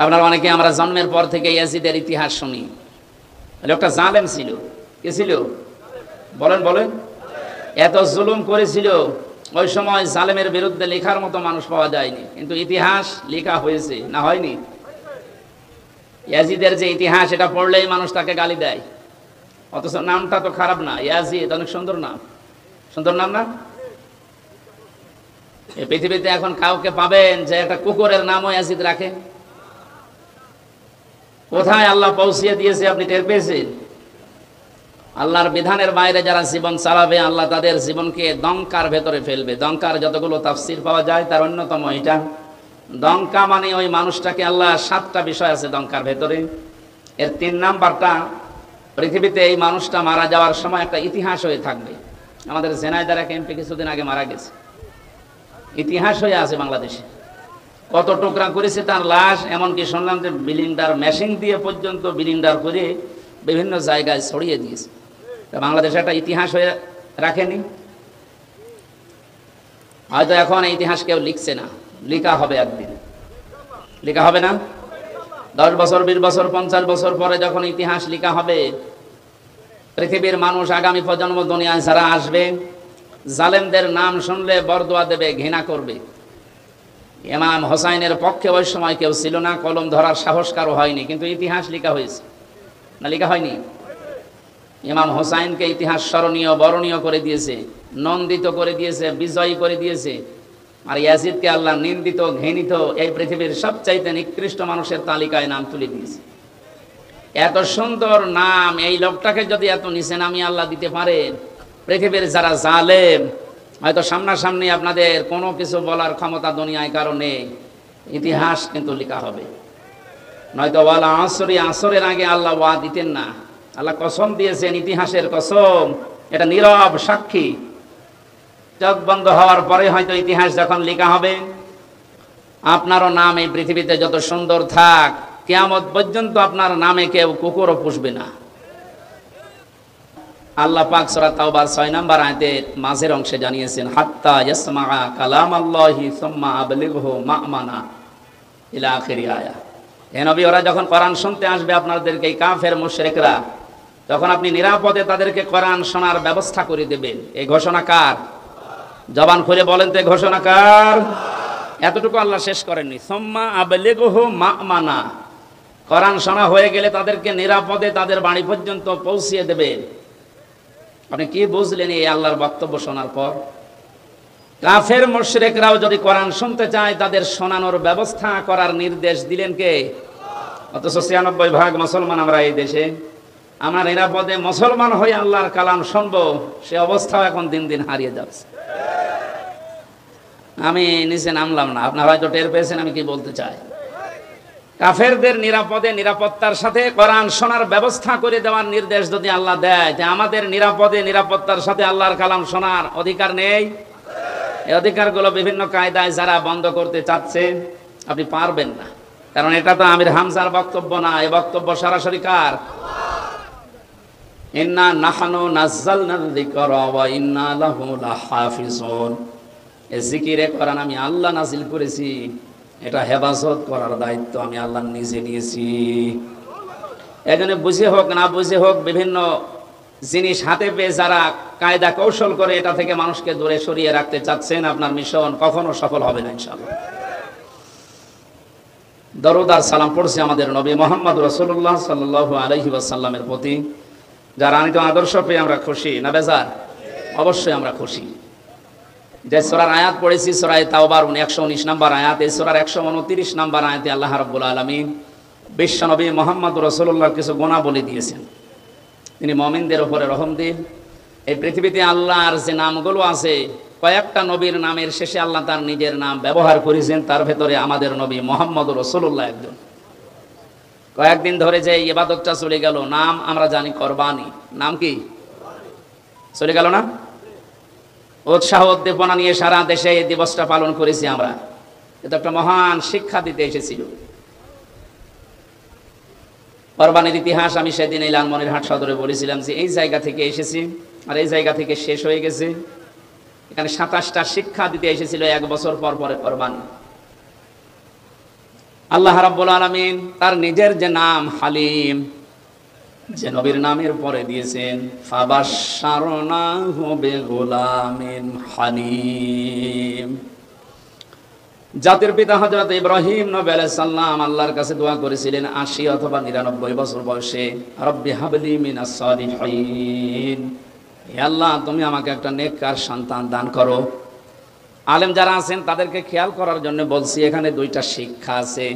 আপনারা অনেকে আমরা জন্মের পর থেকে ইয়াজিদের ইতিহাস শুনি। লোকটা জালেম ছিল। কে ছিল? বলেন বলেন। এত জুলুম করেছিল, ওই সময় জালেমের বিরুদ্ধে লেখার মতো মানুষ পাওয়া যায়নি, কিন্তু ইতিহাস লেখা হয়েছে, না হয়নি? ইয়াজিদের যে ইতিহাস, এটা পড়লেই মানুষ তাকে গালি দেয়, অথচ নামটা তো খারাপ না। ইয়াজিদ অনেক সুন্দর নাম, সুন্দর নাম না? এই পৃথিবীতে এখন কাউকে পাবেন যে একটা কুকুরের নামও ইয়াজিদ রাখে? কোথায় আল্লাহ পৌঁছিয়ে দিয়েছে আপনি টের পেয়েছেন? আল্লাহর বিধানের বাইরে যারা জীবন চালাবে, আল্লাহ তাদের জীবনকে দঙ্কার ভেতরে ফেলবে। দঙ্কার যতগুলো তাফসির পাওয়া যায় তার অন্যতম এটা। দঙ্কা মানে ওই মানুষটাকে, আল্লাহ 7টা বিষয় আছে দঙ্কার ভেতরে, এর 3 নাম্বারটা পৃথিবীতে এই মানুষটা মারা যাওয়ার সময় একটা ইতিহাস হয়ে থাকবে। আমাদের জেনাইদার এক এমপি কিছুদিন আগে মারা গেছে, ইতিহাস হয়ে আছে বাংলাদেশে। কত টুকরা করেছে তার লাশ, এমনকি শুনলাম যে বিলিন্ডার মেশিন দিয়ে পর্যন্ত বিলিন্ডার করে বিভিন্ন জায়গায় ছড়িয়ে দিয়েছে। বাংলাদেশে একটা ইতিহাস হয়ে রাখেনি। হয়তো এখন এই ইতিহাস কেউ লিখছে না, লেখা হবে একদিন। লেখা হবে না? 10 বছর, 20 বছর, 50 বছর পরে যখন ইতিহাস লেখা হবে, পৃথিবীর মানুষ, আগামী প্রজন্ম দুনিয়ায় যারা আসবে, জালেমদের নাম শুনলে বরদোয়া দেবে, ঘৃণা করবে। ইমাম হোসাইনের পক্ষে ওই সময় কেউ ছিল না, কলম ধরার সাহস কারো হয়নি, কিন্তু ইতিহাস লেখা হয়েছে, না লেখা হয়নি? ইমাম হোসাইনকে ইতিহাস স্মরণীয়, বরণীয় করে দিয়েছে, নন্দিত করে দিয়েছে, বিজয়ী করে দিয়েছে। আর ইয়াজিদকে আল্লাহ নিন্দিত, ঘৃণিত, এই পৃথিবীর সবচাইতে নিকৃষ্ট মানুষের তালিকায় নাম তুলে দিয়েছে। এত সুন্দর নাম এই লোকটাকে যদি এত নিচে নামিয়ে আল্লাহ দিতে পারেন, পৃথিবীর যারা জালেম, হয়তো সামনাসামনি আপনাদের কোনো কিছু বলার ক্ষমতা দুনিয়ায় কারো নেই, ইতিহাস কিন্তু লেখা হবে। নয়তো ওয়ালা আসরি, আসরের আগে আল্লাহ ওয়া দিতেন না। আল্লাহ কসম দিয়েছেন, ইতিহাসের কসম, এটা নীরব সাক্ষী। চোখ বন্ধ হওয়ার পরে হয়তো ইতিহাস যখন লেখা হবে, আপনারও নাম এই পৃথিবীতে যত সুন্দর থাক, কিয়ামত পর্যন্ত আপনার নামে কেউ কুকুরও পুষবে না। আল্লাহ পাক সূরা তাওবার 6 নম্বর আয়াতের মাঝের অংশে জানিয়েছেন, হাত্তা ইয়াসমাআ কালামাল্লাহি সুম্মা আবলিগহু মা'মানা ইলা আখিরি আয়া। হে নবী, ওরা যখন কোরআন শুনতে আসবে আপনাদেরকে, এই কাফের মুশরিকরা, তখন আপনি নিরাপদে তাদেরকে কোরআন শোনার ব্যবস্থা করে দেবেন। এই ঘোষণা কার? জবান খুলে বলেন তো, এই ঘোষণা কার? এতটুকু আল্লাহ শেষ করেননি, সুম্মা আবলিগহু মা'মানা, কোরআন শোনা হয়ে গেলে তাদেরকে নিরাপদে তাদের বাড়ি পর্যন্ত পৌঁছিয়ে দেবেন। আপনি কি বুঝলেন এই আল্লাহর বক্তব্য শোনার পর? কাফের মুশরিকরাও যদি কোরআন শুনতে চায়, তাদের শোনানোর ব্যবস্থা করার নির্দেশ দিলেন কে? অথচ 96% মুসলমান আমরা এই দেশে। আমরা নিরাপদে মুসলমান হয়ে আল্লাহর কালাম শুনবো, সে অবস্থাও এখন দিন দিন হারিয়ে যাচ্ছে। আমি নিচে নামলাম না, আপনারা হয়তো টের পেয়েছেন আমি কি বলতে চাই। কাফেরদের নিরাপদে, নিরাপত্তার সাথে কোরআন শোনার ব্যবস্থা করে দেওয়ার নির্দেশ যদি আল্লাহ দেয়, যে আমাদের নিরাপদে, নিরাপত্তার সাথে আল্লাহর কালাম শোনার অধিকার নেই, এই অধিকারগুলো বিভিন্ন কায়দায় যারা বন্ধ করতে চাচ্ছে, আপনি পারবেন না। কারণ এটা তো আমির হামজার বক্তব্য না, এই বক্তব্য সরাসরি কার? ইন্না নাহনু নাযালনা যিকরা ওয়া ইন্না লাহু লাহাফিজুন। এই জিকিরে কোরআন আমি আল্লাহ নাযিল করেছি, এটা হেফাজত করার দায়িত্ব আমি আল্লাহ নিজে নিয়েছি। এজন্য বুঝে হোক না বুঝে হোক, বিভিন্ন জিনিস হাতে পেয়ে যারা কায়দা কৌশল করে এটা থেকে মানুষকে দূরে সরিয়ে রাখতে চাচ্ছেন, আপনার মিশন কখনো সফল হবে না ইনশাআল্লাহ। দরুদ আর সালাম পড়ছি আমাদের নবী মুহাম্মদ রাসূলুল্লাহ সাল্লাল্লাহু আলাইহি ওয়াসাল্লামের প্রতি, যার আনিত আদর্শ পেয়ে আমরা খুশি না বেজার? অবশ্যই আমরা খুশি। যে সূরার আয়াত পড়েছি, সূরা তাওবার 119 নম্বর আয়াত, এই সূরার 129 নম্বর আয়াতে আল্লাহ রাব্বুল আলামিন বিশ্ব নবী মুহাম্মদ রাসূলুল্লাহর কিছু গুণাবলী দিয়েছেন। তিনি মুমিনদের উপরে রহম দিন। এই পৃথিবীতে আল্লাহর যে নামগুলো আছে, কয়েকটা নবীর নামের শেষে আল্লাহ তার নিজের নাম ব্যবহার করেছেন, তার ভেতরে আমাদের নবী মুহাম্মদ রাসূলুল্লাহ একজন। কয়েকদিন ধরে যে ইবাদতটা চলে গেল, নাম আমরা জানি কোরবানি, নাম কি চলে গেল না? উৎসাহ উদ্দীপনা নিয়ে সারা দেশে এই দিবসটা পালন করেছি আমরা। এটা একটা মহান শিক্ষা দিতে এসেছিল। কোরবানির ইতিহাস আমি সেদিন এই লালমনিরহাট সদরে বলেছিলাম যে এই জায়গা থেকে এসেছি আর এই জায়গা থেকে শেষ হয়ে গেছে। এখানে 27টা শিক্ষা দিতে এসেছিল 1 বছর পর পরে কোরবানি। আল্লাহ রাব্বুল আলামিন তার নিজের যে নাম হালিম, যে নবীর নামের পরে দিয়েছেন ফাবাশশারনাহু বিগুলামিন হালিম। জাতির পিতা হযরত ইব্রাহিম নবী আলাইহিস সালাম আল্লাহর কাছে দোয়া করেছিলেন ৮০ অথবা ৯৯ বছর বয়সে, রব্বি হাবলি মিনাস সালিহিন, হে আল্লাহ তুমি আমাকে একটা নেককার সন্তান দান করো। আলেম যারা আছেন তাদেরকে খেয়াল করার জন্য বলছি, এখানে দুইটা শিক্ষা আছে।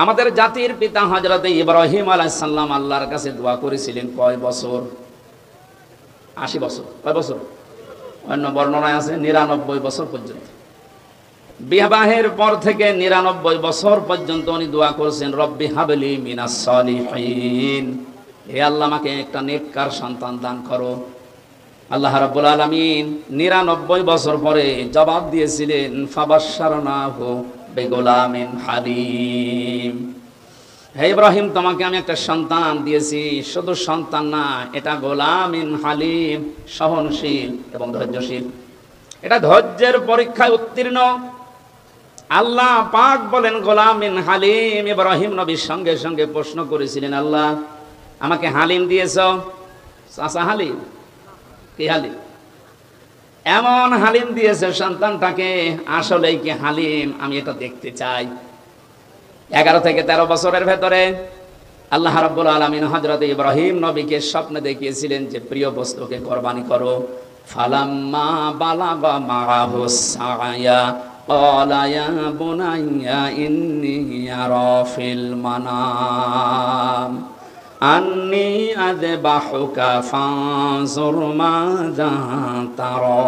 আমাদের জাতির পিতা হযরত ইব্রাহিম আলাইহিস সালাম আল্লাহর কাছে দোয়া করেছিলেন কয় বছর? ৮০ বছর। কয় বছর? অন্য বর্ণনায় আছে ৯৯ বছর পর্যন্ত। বিবাহের পর থেকে ৯৯ বছর পর্যন্ত উনি দোয়া করেছেন রব্বি হাবলি মিনাস সালিহিন, হে আল্লাহ আমাকে একটা নেককার সন্তান দান করো। আল্লাহ রাব্বুল আলামিন ৯৯ বছর পরে জবাব দিয়েছিলেন ফাবাশশারনাহু বিগুলামিন হালিম, হে ইব্রাহিম তোমাকে আমি একটা সন্তান দিয়েছি, শুধু সন্তান না, এটা গোলামিন হালিম, সহনশীল এবং ধৈর্যশীল। এটা ধৈর্যের পরীক্ষায় উত্তীর্ণ। আল্লাহ পাক বলেন গোলামিন হালিম। ইব্রাহিম নবীর সঙ্গে সঙ্গে প্রশ্ন করেছিলেন, আল্লাহ আমাকে হালিম দিয়েছ, চাচা হালিম কি হালিম? এমন হালিম দিয়েছে সন্তানটাকে, আসলেই কি হালিম? আমি এটা দেখতে চাই। 11 থেকে 13 বছরের ভেতরে আল্লাহ রাব্বুল আলামিন হযরত ইব্রাহিম নবীকে স্বপ্নে দেখিয়েছিলেন যে প্রিয় বস্তুকে কুরবানি করো। ফালাম্মা বালাগা মাআহু সায়া ক্বালা ইয়া বুনাইয়া ইন্নী আরা ফিল মানাম আন্নী আযবাহুকা ফানজুর মাযা তারা।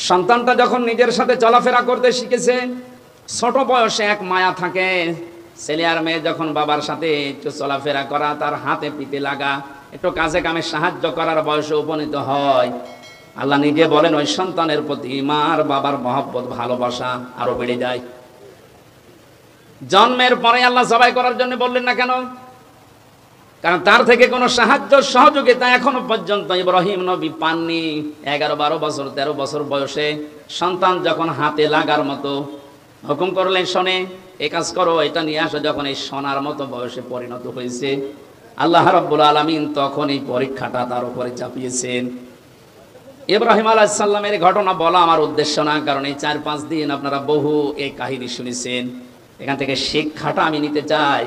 সন্তানটা যখন নিজের সাথে চলাফেরা করতে শিখেছে, ছোট বয়সে এক মায়া থাকে, ছেলে আর মেয়ে যখন বাবার সাথে একটু চলাফেরা করা, তার হাতে পিঠে লাগা, একটু কাজে কামে সাহায্য করার বয়সে উপনীত হয়, আল্লাহ নিজে বলেন ওই সন্তানের প্রতি মার বাবার মহব্বত ভালোবাসা আরো বেড়ে যায়। জন্মের পরে আল্লাহ জবাই করার জন্য বললেন না কেন? কারণ তার থেকে কোনো সাহায্য সহযোগিতা এখনো পর্যন্ত ইব্রাহিম নবী পাননি। 11, 12 বছর 13 বছর বয়সে সন্তান যখন হাতে লাগার মতো হুকুম করলেন, শোনে এই কাজ করো, এটা নিয়ে আসো, যখন এই সোনার মতো বয়সে পরিণত হয়েছে, আল্লাহ রাব্বুল আলামিন তখন এই পরীক্ষাটা তার উপরে চাপিয়েছেন। ইব্রাহিম আলাইহিস সালামের ঘটনা বলা আমার উদ্দেশ্য না, কারণ এই 4-5 দিন আপনারা বহু এই কাহিনী শুনেছেন। এখান থেকে শিক্ষাটা আমি নিতে চাই।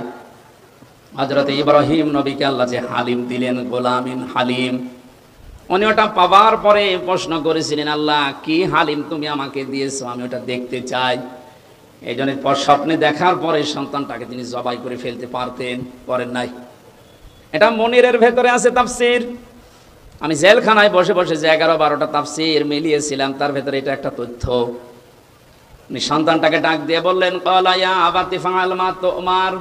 হযরত ইব্রাহিম নবীকে আল্লাহ যে হালিম দিলেন, গোলামিন হালিম, উনি ওটা পাওয়ার পরে প্রশ্ন করেছিলেন, আল্লাহ কি হালিম তুমি আমাকে দিয়েছো, আমি ওটা দেখতে চাই। এই জন্য স্বপ্নে দেখার পরে সন্তানটাকে তিনি জবাই করে ফেলতে পারতেন, করেন নাই। এটা মনিরের ভেতরে আছে তাফসীর। আমি জেলখানায় বসে বসে যে 11-12টা তাফসীর মিলিয়েছিলাম, তার ভেতরে এটা একটা তথ্য। উনি সন্তানটাকে ডাক দিয়ে বললেন, ক্বালা ইয়া আবাতি ফাআল মা তুমার,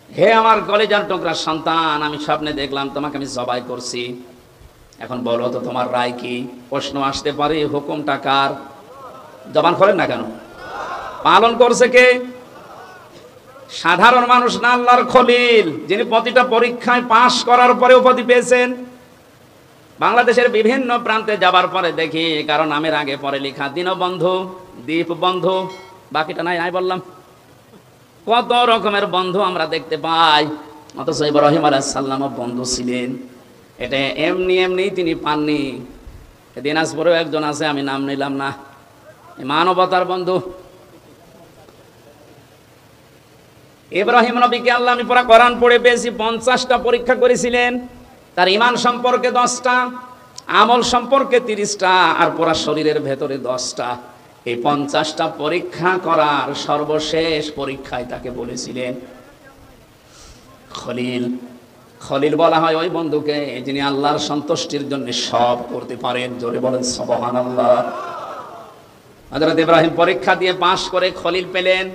হে আমার কলিজার টুকরা সন্তান, আমি স্বপ্নে দেখলাম তোমাকে আমি জবাই করছি, এখন বলো তো তোমার রায় কি? প্রশ্ন আসতে পারে হুকুমটা কার? জবান খোলেন না কেন? পালন করছে কে? সাধারণ মানুষ না, আল্লাহর খলিল, যিনি প্রতিটা পরীক্ষায় পাশ করার পরে উপাধি পেয়েছেন। বাংলাদেশের বিভিন্ন প্রান্তে যাবার পরে দেখি কারণ নামের আগে পরে লেখা দীনবন্ধু, দীপবন্ধু, বাকিটা নাই নাই বললাম। কত রকমের বন্ধু আমরা দেখতে পাই, অথচ ইব্রাহিম আলাইহিস সালামও বন্ধু ছিলেন। এটা এমনি এমনি তিনি পাননি। দিনাজপুরেও একজন আছে, আমি নাম নিলাম না, মানবতার বন্ধু। ইব্রাহিম নবীকে আল্লাহ, আমি পুরা কোরআন পড়ে পেয়েছি, 50টা পরীক্ষা করেছিলেন। তার ঈমান সম্পর্কে 10টা, আমল সম্পর্কে 30টা, আর পুরা শরীরের ভেতরে 10টা। এই 50টা পরীক্ষা করার সর্বশেষ পরীক্ষায় তাকে বলেছিলেন খলিল। খলিল বলা হয় ওই বন্ধুকে যিনি আল্লাহর সন্তুষ্টির জন্য সব করতে পারেন। জোরে বলেন সুবহানাল্লাহ। হযরত ইব্রাহিম পরীক্ষা দিয়ে পাশ করে খলিল পেলেন।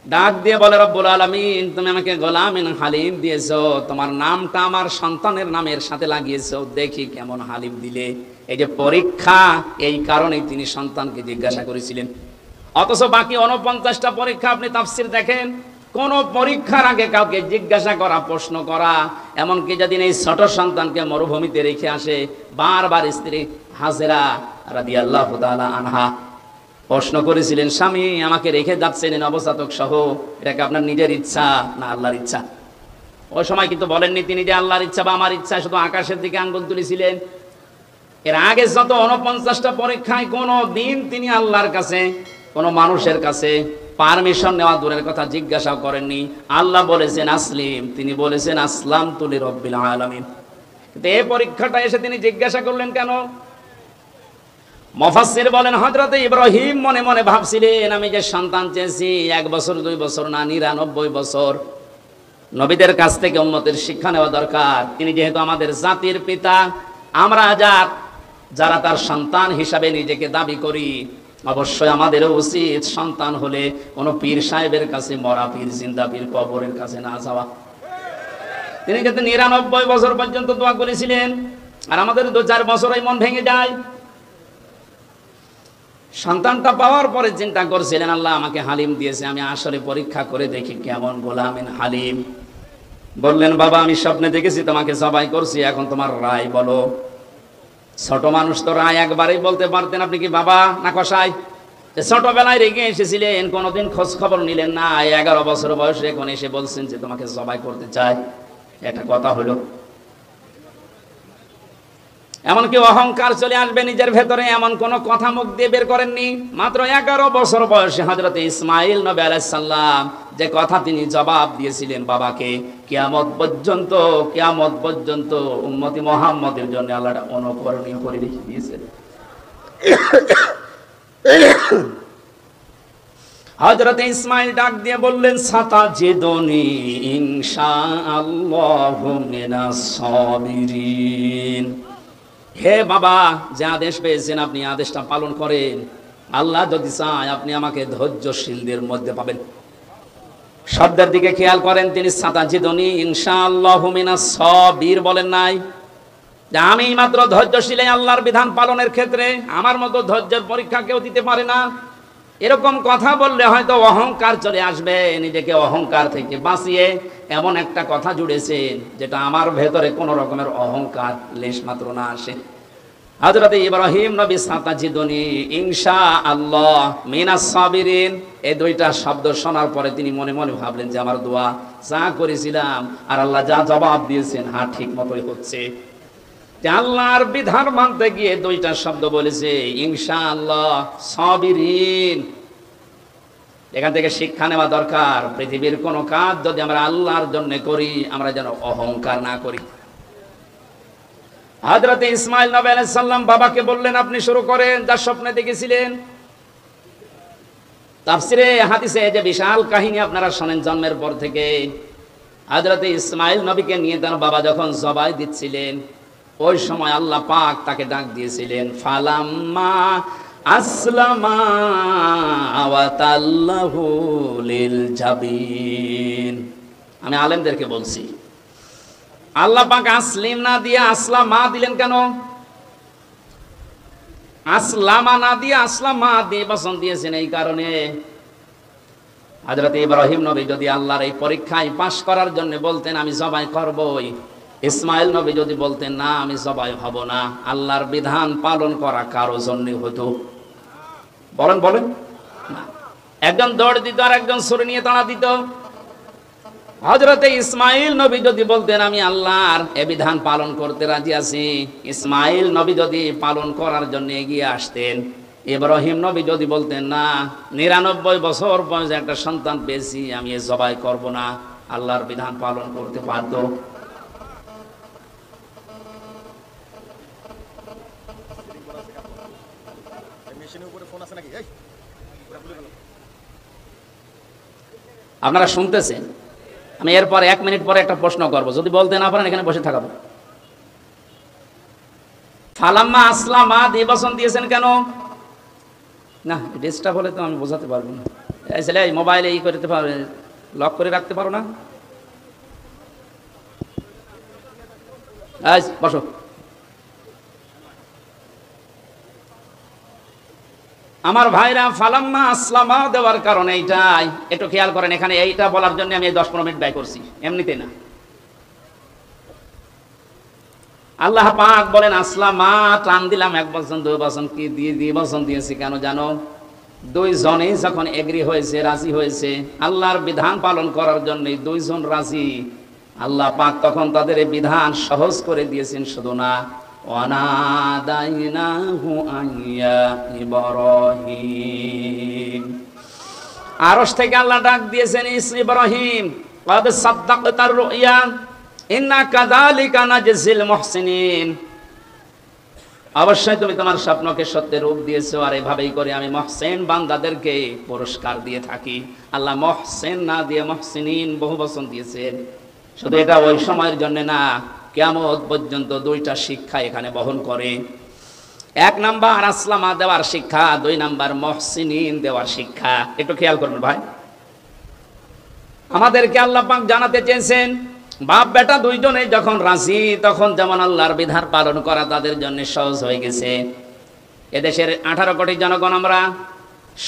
ডাক দিয়ে বলে, রব্বুল আলামিন তুমি আমাকে গোলামিন হালিম দিয়েছো, তোমার নামটা আমার সন্তানের নামের সাথে লাগিয়েছো, দেখি কেমন হালিম দিলে। এই যে পরীক্ষা, এই কারণেই তিনি সন্তানকে জিজ্ঞাসা করেছিলেন। অথচ বাকি 49টা পরীক্ষা আপনি তাফসীর দেখেন, কোন পরীক্ষার আগে কাউকে জিজ্ঞাসা করা, প্রশ্ন করা, এমনকি যেদিন এই ছোট সন্তানকে মরুভূমিতে রেখে আসে, বারবার স্ত্রী হাজেরা রাদিয়াল্লাহু তাআলা আনহা প্রশ্ন করেছিলেন, স্বামী আমাকে রেখে যাচ্ছেন নবজাতক সহ, এটাকে আপনার নিজের ইচ্ছা না আল্লাহর ইচ্ছা? ওই সময় কিন্তু বলেননি তিনি যে আল্লাহর ইচ্ছা বা আমার ইচ্ছা, শুধু আকাশের দিকে আঙ্গুল তুলেছিলেন। এর আগে যত 49টা পরীক্ষায় কোনো দিন তিনি আল্লাহর কাছে, কোনো মানুষের কাছে পারমিশন নেওয়া দূরের কথা জিজ্ঞাসা করেননি। আল্লাহ বলেছেন আসলিম, তিনি বলেছেন আসলাম তুলি রব্বিল আলামিন। কিন্তু এই পরীক্ষাটা এসে তিনি জিজ্ঞাসা করলেন কেন? মুফাসসির বলেন হযরতে ইব্রাহিম মনে মনে ভাবছিলেন, আমি যে সন্তান চেয়েছি 1 বছর 2 বছর না 99 বছর, নবীদের কাছ থেকে উম্মতের শিক্ষা নেওয়া দরকার। তিনি যেহেতু আমাদের জাতির পিতা, আমরা যারা তার সন্তান হিসাবে নিজেকে দাবি করি, অবশ্যই আমাদেরও উচিত সন্তান হলে কোনো পীর সাহেবের কাছে, মরা পীর, জিন্দা পীর, কবরের কাছে না যাওয়া। তিনি কিন্তু 99 বছর পর্যন্ত দোয়া করেছিলেন, আর আমাদের 2-4 বছরই মন ভেঙে যায়। সন্তানটা পাওয়ার পরে চিন্তা করছিলেন, আল্লাহ আমাকে হালিম দিয়েছে, আমি আসলে পরীক্ষা করে দেখি কেমন গোলামিন হালিম। বললেন, বাবা আমি স্বপ্নে দেখেছি তোমাকে জবাই করছি, এখন তোমার রায় বলো। ছোট মানুষ তো রায় একবারেই বলতে পারতেন, আপনি কি বাবা না কসাই? ছোটবেলায় রেগে এসেছিলেন, কোনোদিন খোঁজ খবর নিলেন না, 11 বছর বয়সে এখন এসে বলছেন যে তোমাকে জবাই করতে চায়, এটা কথা হলো? এমনকি অহংকার চলে আসবে নিজের ভেতরে, এমন কোন কথা মুখ দিয়ে বের করেননি। মাত্র 11 বছর বয়সে হযরত ইসমাঈল নবী আলাইহিস সালাম যে কথা তিনি জবাব দিয়েছিলেন বাবাকে, কিয়ামত পর্যন্ত উম্মতি মুহাম্মদের জন্য আল্লাহ অনুকরণীয় করে রেখে দিয়েছেন। হযরত ইসমাঈল ডাক দিয়ে বললেন, সাতাজিদুনি ইনশাআল্লাহু মিনাস সাবিরিন। হে বাবা, যে আদেশ পেয়েছেন আপনি আদেশটা পালন করেন। আল্লাহ যদি চায় আপনি আমাকে ধৈর্যশীলদের মধ্যে পাবেন। শব্দের দিকে খেয়াল করেন, তিনি সাতাজিদুনি ইনশাআল্লাহু মিনাস সাবির বলেন নাই যে আমি মাত্র ধৈর্যশীল আল্লাহর বিধান পালনের ক্ষেত্রে, আমার মতো ধৈর্যের পরীক্ষা কেউ দিতে পারে না। এরকম কথা বললে হয়তো অহংকার চলে আসবে, নিজেকে অহংকার থেকে বাঁচিয়ে এমন একটা কথা জুড়েছেন যেটা আমার ভেতরে কোনো রকমের অহংকার লেশ মাত্র না আসে। হযরত ইব্রাহিম নবী সাতাজিদুনি ইনশাআল্লাহ মিনাস সাবিরিন, এই 2টা শব্দ শোনার পরে তিনি মনে মনে ভাবলেন যে আমার দোয়া যা করেছিলাম আর আল্লাহ যা জবাব দিয়েছেন, হ্যাঁ ঠিক মতোই হচ্ছে। আল্লাহর বিধান মানতে গিয়ে 2টা শব্দ বলেছে, ইনশাআল্লাহ, সাবিরিন। এখান থেকে শিক্ষা নেওয়া দরকার, পৃথিবীর কোন কাজ যদি আমরা আল্লাহর জন্য করি, আমরা যেন অহংকার না করি। হযরত ইসমাঈল নবী আলাইহিস সালাম বাবাকে বললেন, আপনি শুরু করেন যা স্বপ্নে দেখেছিলেন। তাফসিরে হাদিসে যে বিশাল কাহিনী আপনারা শুনেন জন্মের পর থেকে, হযরত ইসমাঈল নবীকে নিয়ে তার বাবা যখন জবাই দিচ্ছিলেন, ওই সময় আল্লাহ পাক তাকে ডাক দিয়েছিলেন, ফালাম্মা আসলামা ওয়া তাল্লাহু লিল জাবিন। আমি আলেমদেরকে বলছি, আল্লাহ পাক আসলিম না দিয়ে আসলামা দিলেন কেন? আসলামা না দিয়ে আসলামা দিয়ে বচন দিয়েছেন এই কারণে, হযরত ইব্রাহিম নবী যদি আল্লাহর এই পরীক্ষায় পাশ করার জন্য বলতেন আমি জবাই করবই, ইসমাঈল নবী যদি বলতেন না আমি জবাই হব না, আল্লাহর বিধান পালন করা কারো জন্য হতো? বলেন বলেন না। একজন দৌড় দিত আর একজন ছুরি নিয়ে তাড়া দিত। হযরতে ইসমাঈল নবী যদি বলতেন আমি আল্লাহর এ বিধান পালন করতে রাজি আছি, ইসমাঈল নবী যদি পালন করার জন্য এগিয়ে আসতেন, ইব্রাহিম নবী যদি বলতেন না 99 বছর বয়সে একটা সন্তান পেয়েছি, আমি এ জবাই করব না, আল্লাহর বিধান পালন করতে বাধ্য। আপনারা শুনতেছেন? আমি এরপর 1 মিনিট পরে একটা প্রশ্ন করব, যদি বলতে না পারেন এখানে বসে থাকবো। ফালাম্মা আসলামা দিয়ে বচন দিয়েছেন কেন? না ডিস্টার্ব হলে তো আমি বোঝাতে পারবো না। এই ছেলে মোবাইলে ই করতে পারবে, লক করে রাখতে পারো না? বসো। আমার ভাইরা, ফালাম্মা আসলামা দেওয়ার কারণে এইটাই, একটু খেয়াল করেন। এখানে এইটা বলার জন্য আমি 10-15 মিনিট ব্যয় করছি, এমনিতে না। আল্লাহ পাক বলেন আসলামা, টান দিলাম 1 বছর 2 বছর কি দিয়ে বছর দিয়েছি কেন জানো? দুইজনেই যখন এগ্রি হয়েছে, রাজি হয়েছে আল্লাহর বিধান পালন করার জন্য, দুইজন রাজি, আল্লাহ পাক তখন তাদের এই বিধান সহজ করে দিয়েছেন। শুধু না, ওয়ানাদাইনাহু আইয়া ইব্রাহিম, আরশ থেকে আল্লাহ ডাক দিয়েছেন, ইব্রাহিম ক্বাদ সাদ্দাকতার রুইয়া ইন্না কাযালিকা নাজজিল মুহসিনিন, অবশ্যই তুমি তোমার স্বপ্নকে সত্যের রূপ দিয়েছো, আর এভাবেই করে আমি মুহসিন বান্দাদেরকে পুরস্কার দিয়ে থাকি। আল্লাহ মুহসিন না দিয়ে মুহসিনিন বহু বচন দিয়েছেন। শুধু এটা ওই সময়ের জন্য না, কিয়ামত পর্যন্ত দুইটা শিক্ষা এখানে বহন করে। এক নাম্বার আসলামা দেওয়ার শিক্ষা, দুই নাম্বার মুহসিনিন দেওয়ার শিক্ষা। একটু খেয়াল করবেন ভাই, আমাদেরকে আল্লাহ পাক জানাতে চেয়েছেন বাপ বেটা দুইজনেই যখন রাজি, তখন যেমন আল্লাহর বিধান পালন করা তাদের জন্য সহজ হয়ে গেছে। এদেশের 18 কোটি জনগণ, আমরা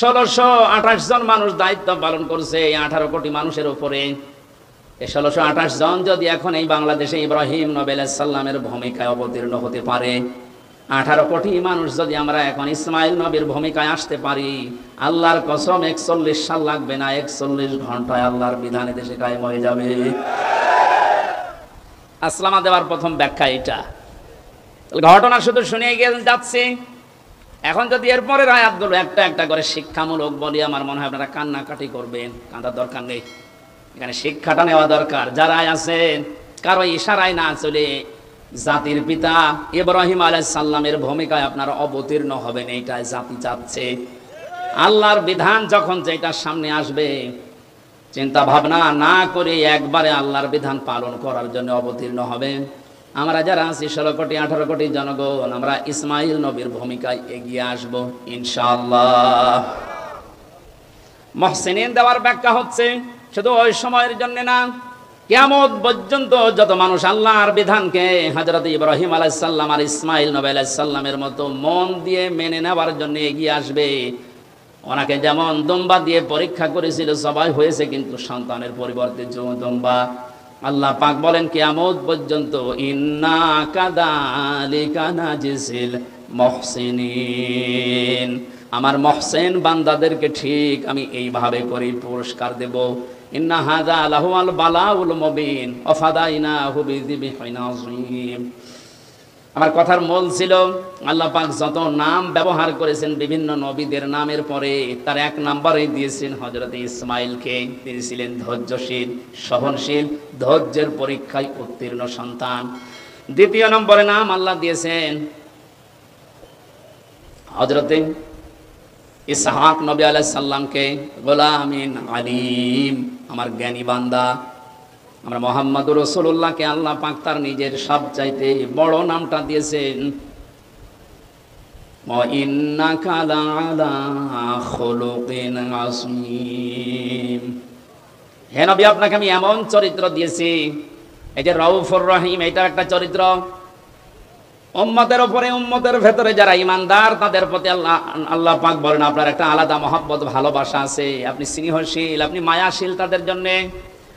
1628 জন মানুষ দায়িত্ব পালন করছে এই 18 কোটি মানুষের উপরে। এই 1628 জন যদি এখন এই বাংলাদেশে ইব্রাহিম নবী আলাইহিস সালামের ভূমিকায় অবতীর্ণ হতে পারে, 18 কোটি মানুষ যদি আমরা এখন ইসমাইল নবীর ভূমিকায় আসতে পারি, আল্লাহর কসম 41 সাল লাগবে না, 41 ঘন্টায় আল্লাহর বিধানে দেশে কায়েম হয়ে যাবে। আসলামা দেওয়ার প্রথম ব্যাখ্যা এটা। ঘটনা শুধু শুনিয়ে গিয়ে যাচ্ছি, এখন যদি এরপরের আয়াতগুলো একটা একটা করে শিক্ষামূলক বলি, আমার মনে হয় আপনারা কান্নাকাটি করবেন। কাঁদার দরকার নেই, এখানে শিক্ষাটা নেওয়া দরকার। যারা আছেন কারো ইশারায় না চলে জাতির পিতা ইব্রাহিম আলাইহিস সালামের ভূমিকায় আপনারা অবতীর্ণ হবেন, এইটাই জাতি চাচ্ছে। আল্লাহর বিধান যখন যেটা সামনে আসবে, চিন্তা ভাবনা না করে একবারে আল্লাহর বিধান পালন করার জন্য অবতীর্ণ হবেন। আমরা যারা আছি 16 কোটি 18 কোটি জনগণ, আমরা ইসমাইল নবীর ভূমিকায় এগিয়ে আসব ইনশাআল্লাহ। মুহসিনিন দেওয়ার ব্যাখ্যা হচ্ছে শুধু ওই সময়ের জন্য না, কিয়ামত পর্যন্ত যত মানুষ আল্লাহর বিধানকে হযরত ইব্রাহিম আলাইহিস সালাম আর ইসমাইল নবী আলাইহিস সালামের মতো মন দিয়ে মেনে নেওয়ার জন্য এগিয়ে আসবে। ওনাকে যেমন দুম্বা দিয়ে পরীক্ষা করেছিল, সবাই হয়েছে, কিন্তু সন্তানের পরিবর্তে দুম্বা। আল্লাহ পাক বলেন কিয়ামত পর্যন্ত ইন্না কাযালিকা নাজিল মুহসিনিন, আমার মুহসিন বান্দাদেরকে ঠিক আমি এইভাবে করে পুরস্কার দেব। ইন্না হাযা লাহুল বালাউল মুবিন ওয়া ফাদাইনাহু বিযিবহিন আযীম। আমার কথার মূল ছিল, আল্লাহ পাক যত নাম ব্যবহার করেছেন বিভিন্ন নবীদের নামের পরে, তার এক নম্বরে দিয়েছেন হযরত ইসমাইলকে। তিনি ছিলেন ধৈর্যশীল, সহনশীল, ধৈর্যের পরীক্ষায় উত্তীর্ণ সন্তান। দ্বিতীয় নম্বরে নাম আল্লাহ দিয়েছেন হযরত ইসহাক নবী আলাইহিস সালামকে, গোলামিন আলিম, আমার জ্ঞানী বান্দা। আমরা মুহাম্মদুর রাসূলুল্লাহকে আল্লাহ পাক তার নিজের সবচাইতে বড় নামটা দিয়েছেন, ওয়া ইন্নাকা লাআলা খুলুকিন আযীম। হে নবী, আপনাকে আমি এমন চরিত্র দিয়েছি, এই যে রাউফুর রহিম, এটা একটা চরিত্র। উম্মতের উপরে, উম্মতের ভেতরে যারা ঈমানদার তাদের প্রতি আল্লাহ পাক বলেন আপনার একটা আলাদা মহব্বত, ভালোবাসা আছে, আপনি স্নেহশীল, আপনি মায়াশীল তাদের জন্যে।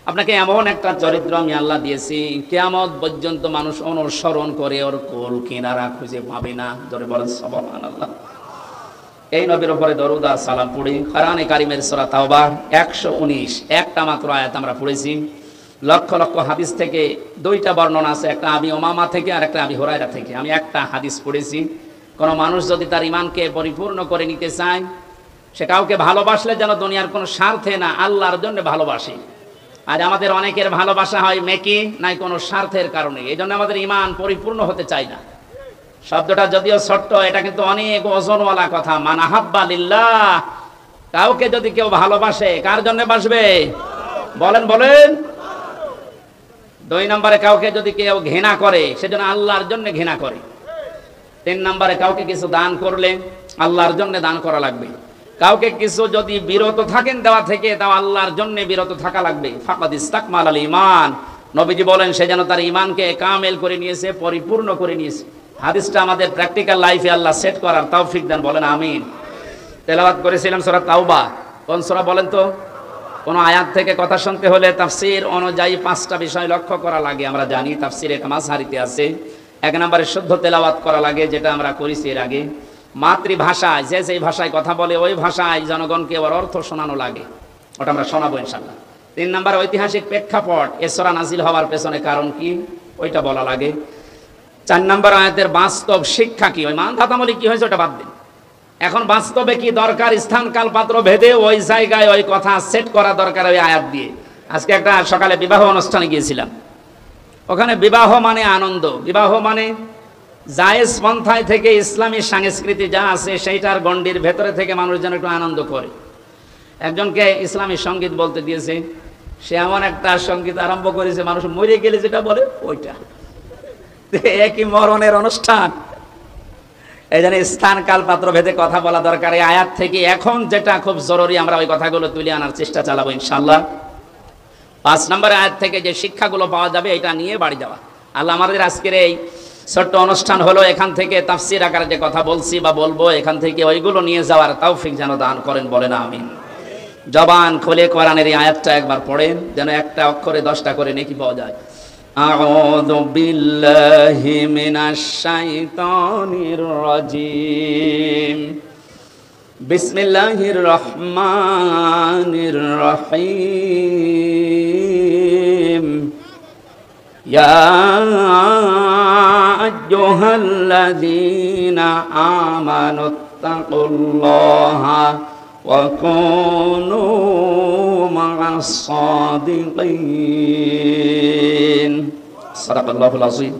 আপনাকে এমন একটা চরিত্র আমি আল্লাহ দিয়েছি, কিয়ামত পর্যন্ত মানুষ অনুসরণ করে ওর কোল কিনারা খুঁজে পাবে না। ধরে বলেন সুবহানাল্লাহ। এই নবীর উপরে দরুদ আর সালাম পড়ি। কোরআনে কারিমের সূরা তাওবা 119 একটা মাত্র আয়াত আমরা পড়েছি। লক্ষ লক্ষ হাদিস থেকে দুইটা বর্ণনা আছে, একটা আবি উমামা থেকে আর একটা আবি হুরায়রা থেকে। আমি একটা হাদিস পড়েছি, কোনো মানুষ যদি তার ঈমানকে পরিপূর্ণ করে নিতে চায়, সে কাউকে ভালোবাসলে যেন দুনিয়ার কোনো স্বার্থে না, আল্লাহর জন্য ভালোবাসে। আর আমাদের অনেকের ভালোবাসা হয় মেকি নাই কোনো স্বার্থের কারণে, এই জন্য আমাদের ঈমান পরিপূর্ণ হতে চায় না। শব্দটা যদিও ছোট্ট, এটা কিন্তু অনেক ওজনওয়ালা কথা। মান আহাব্বা লিল্লাহ, কাউকে যদি কেউ ভালোবাসে, কার জন্য বাসবে? বলেন বলেন। দুই নম্বরে, কাউকে যদি কেউ ঘৃণা করে, সেজন্য আল্লাহর জন্য ঘৃণা করে। তিন নম্বরে, কাউকে কিছু দান করলে আল্লাহর জন্য দান করা লাগবে। কাউকে কিছু যদি বিরত থাকেন দেওয়া থেকে, তাও আল্লাহর জন্য বিরত থাকা লাগবে। ফাকাদ ইস্তাকমালাল ঈমান, নবীজি বলেন সে যেন তার ঈমানকে কামেল করে নিয়েছে, পরিপূর্ণ করে নিয়েছে। হাদিসটা আমাদের প্র্যাকটিক্যাল লাইফে আল্লাহ সেট করার তৌফিক দেন, বলেন আমিন। তেলাওয়াত করেছিলাম সূরা তাওবা। কোন সূরা বলেন তো? কোন আয়াত থেকে কথা শুনতে হলে তাফসীর অনুযায়ী 5টা বিষয় লক্ষ্য করা লাগে। আমরা জানি তাফসীরে মাযহারিতে আছে। এক নম্বরে শুদ্ধ তেলাওয়াত করা লাগে, যেটা আমরা করেছি এর আগে। মাতৃভাষায় যে যেই ভাষায় কথা বলে ওই ভাষায় জনগণকে ওর অর্থ শোনানো লাগে, ওটা আমরা শোনাবো ইনশাল্লাহ। 3 নাম্বার ঐতিহাসিক প্রেক্ষাপট, এ সূরা নাজিল হওয়ার পেছনে কারণ কি ওইটা বলা লাগে। 4 নাম্বার আয়াতের বাস্তব শিক্ষা কি, ওই মান ধাতামলি কি হয়েছে ওটা বাদ দিন। এখন বাস্তবে কি দরকার, স্থান কাল পাত্র ভেদে ওই জায়গায় ওই কথা সেট করা দরকার ওই আয়াত দিয়ে। আজকে একটা সকালে বিবাহ অনুষ্ঠানে গিয়েছিলাম, ওখানে বিবাহ মানে আনন্দ, বিবাহ মানে জায়েজ পন্থায় থেকে ইসলামী সংস্কৃতি যা আছে সেইটার গণ্ডির ভেতরে থেকে মানুষ যেন একটু আনন্দ করে। একজনকে ইসলামী সঙ্গীত বলতে দিয়েছে, সে এমন একটা সঙ্গীত আরম্ভ করেছে মানুষ মরে গেলে যেটা বলে ওইটা, একই মরণের অনুষ্ঠান। এই জন্য স্থান কাল পাত্র ভেদে কথা বলা দরকার। এই আয়াত থেকে এখন যেটা খুব জরুরি আমরা ওই কথাগুলো তুলে আনার চেষ্টা চালাবো ইনশাআল্লাহ। 5 নম্বর আয়াত থেকে যে শিক্ষাগুলো পাওয়া যাবে এটা নিয়ে বাড়ি যাওয়া। আল্লাহ আমাদের আজকের এই ছোট্ট অনুষ্ঠান হলো, এখান থেকে তাফসীর আকারে যে কথা বলছি বা বলবো এখান থেকে ওইগুলো নিয়ে যাওয়ার তৌফিক যেন দান করেন, বলেন আমিন। জবান খুলে কোরআনের এই আয়াতটা একবার পড়েন, যেন একটা অক্ষরে 10টা করে নেকি পাওয়া যায়। আউযু বিল্লাহি মিনাশ শাইতানির রাজিম, বিসমিল্লাহির রহমানির রহিম। ইয়া আইয়ুহাল্লাযীনা আমানুত্তাকুল্লাহা ওয়া কুনু মা'আস সাদিকিন। সাদাকাল্লাহুল আযীম।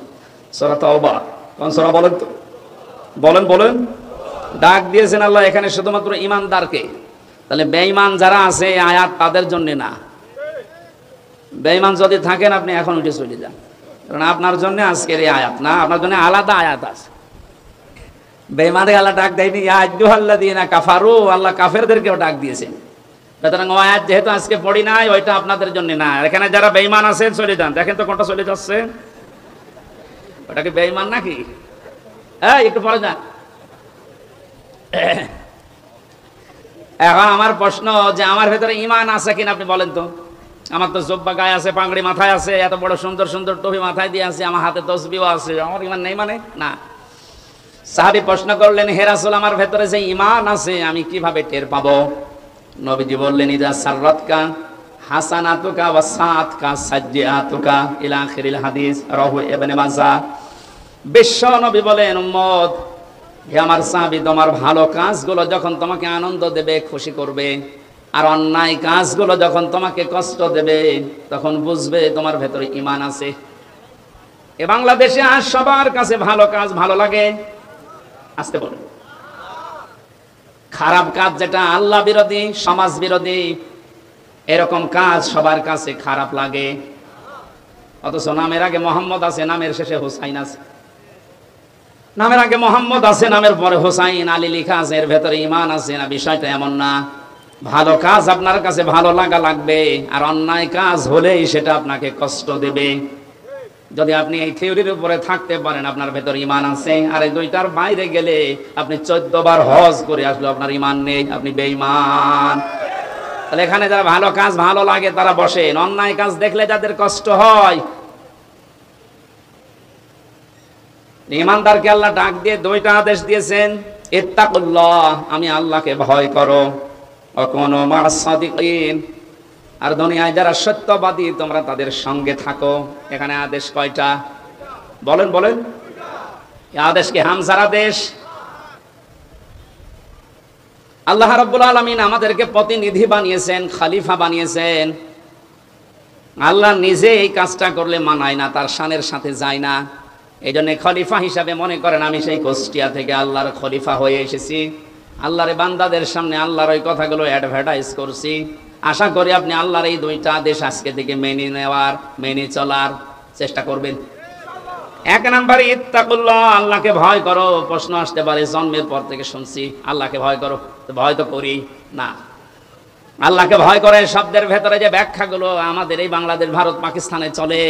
সূরা তাওবা, কোন সূরা বলেন তো? বলেন। ডাক দিয়েছেন আল্লাহ এখানে শুধুমাত্র ঈমানদারকে। তাহলে বেঈমান যারা আছে আয়াত তাদের জন্য না। বেঈমান যদি থাকেন আপনি এখন উঠে চলে যান, কারণ আপনার জন্য আজকের এই আয়াত না, আপনার জন্য আলাদা আয়াত আছে। বেঈমানদের আল্লাহ ডাক দেয়নি ইয়া আইয়ুহাল্লাযীনা কাফারু, আল্লাহ কাফেরদেরকেও ডাক দিয়েছেন। সুতরাং ওই আয়াত যেহেতু আজকে পড়ি নাই ওইটা আপনাদের জন্য না। এখানে যারা বেঈমান আছে চলে যান। দেখেন তো কোনটা চলে যাচ্ছে, ওটা কি বেঈমান নাকি? একটু পরে যান। এখন আমার প্রশ্ন যে আমার ভেতরে ঈমান আছে কিনা আপনি বলেন তো। আমার তো জুব্বা গায়ে আছে, পাগড়ি মাথায় আছে, এত বড় সুন্দর সুন্দর টুপি মাথায় দিয়ে আছে, আমার হাতে তসবিহও আছে, আমার ঈমান নেই মানে না। সাহাবী প্রশ্ন করলেন, হে রাসূল আমার ভেতরে যে ঈমান আছে আমি কিভাবে টের পাবো? নবীজি বললেন, ইযা সাররাতকা হাসানাতুকা ওয়া সাআতকা সাজ্জিআতুকা ইলা আখিরিল হাদিস, রাহু ইবনে মাজাহ। বিশ্ব নবী বলেন, উম্মত হে আমার সাহাবী, তোমার ভালো কাজগুলো যখন তোমাকে আনন্দ দেবে, খুশি করবে, আর অন্যায় কাজগুলো যখন তোমাকে কষ্ট দেবে, তখন বুঝবে তোমার ভেতরে ঈমান আছে। এ বাংলাদেশে আজ সবার কাছে ভালো কাজ ভালো লাগে, আসতে বলে। খারাপ কাজ যেটা আল্লাহ বিরোধী, সমাজ বিরোধী, এরকম কাজ সবার কাছে খারাপ লাগে। অথচ নামের আগে মোহাম্মদ আছে, নামের শেষে হোসাইন আছে। নামের আগে মোহাম্মদ আছে, নামের পরে হোসাইন আলী লেখা আছে, এর ভেতরে ঈমান আছে না? বিষয়টা এমন না। ভালো কাজ আপনার কাছে ভালো লাগা লাগবে, আর অন্যায় কাজ হলেই সেটা আপনাকে কষ্ট দেবে। যদি আপনি এই থিওরির উপরে থাকতে পারেন আপনার ভেতর ঈমান আছে, আর এই দুইটার বাইরে গেলে আপনি 14 বার হজ করে আসলে আপনার ঈমান নেই, আপনি বেঈমান। তাহলে এখানে যারা ভালো কাজ ভালো লাগে তারা বসেন, অন্যায় কাজ দেখলে যাদের কষ্ট হয়, ঈমানদারকে আল্লাহ ডাক দিয়ে 2টা আদেশ দিয়েছেন। ইত্তাকুল্লাহ, আমি আল্লাহকে ভয় করো, ওয়া কুনু মা'আস সাদিকিন, আর দুনিয়ায় যারা সত্যবাদী তোমরা তাদের সঙ্গে থাকো। এখানে আদেশ কয়টা বলেন? এই আদেশ কি হামজার আদেশ? আল্লাহ রাব্বুল আলামিন আমাদেরকে প্রতিনিধি বানিয়েছেন, খলিফা বানিয়েছেন। আল্লাহ নিজে এই কাজটা করলে মানায় না, তার শানের সাথে যায় না। এই জন্য খলিফা হিসাবে মনে করেন আমি সেই কুষ্টিয়া থেকে আল্লাহর খলিফা হয়ে এসেছি, আল্লাহর বান্দাদের সামনে আল্লাহর ওই কথাগুলো অ্যাডভার্টাইজ করছি। আশা করি আপনি আল্লাহর এই 2টা আদেশ আজকে থেকে মেনে চলার চেষ্টা করবেন। 1 নম্বরে ইত্তাকুল্লাহ, আল্লাহকে ভয় করো। প্রশ্ন আসতে পারে, জন্মের পর থেকে শুনছি আল্লাহকে ভয় করো, তো ভয় তো করি না। আল্লাহকে ভয় করে শব্দের ভেতরে যে ব্যাখ্যাগুলো আমাদের এই বাংলাদেশ ভারত পাকিস্তানে চলে,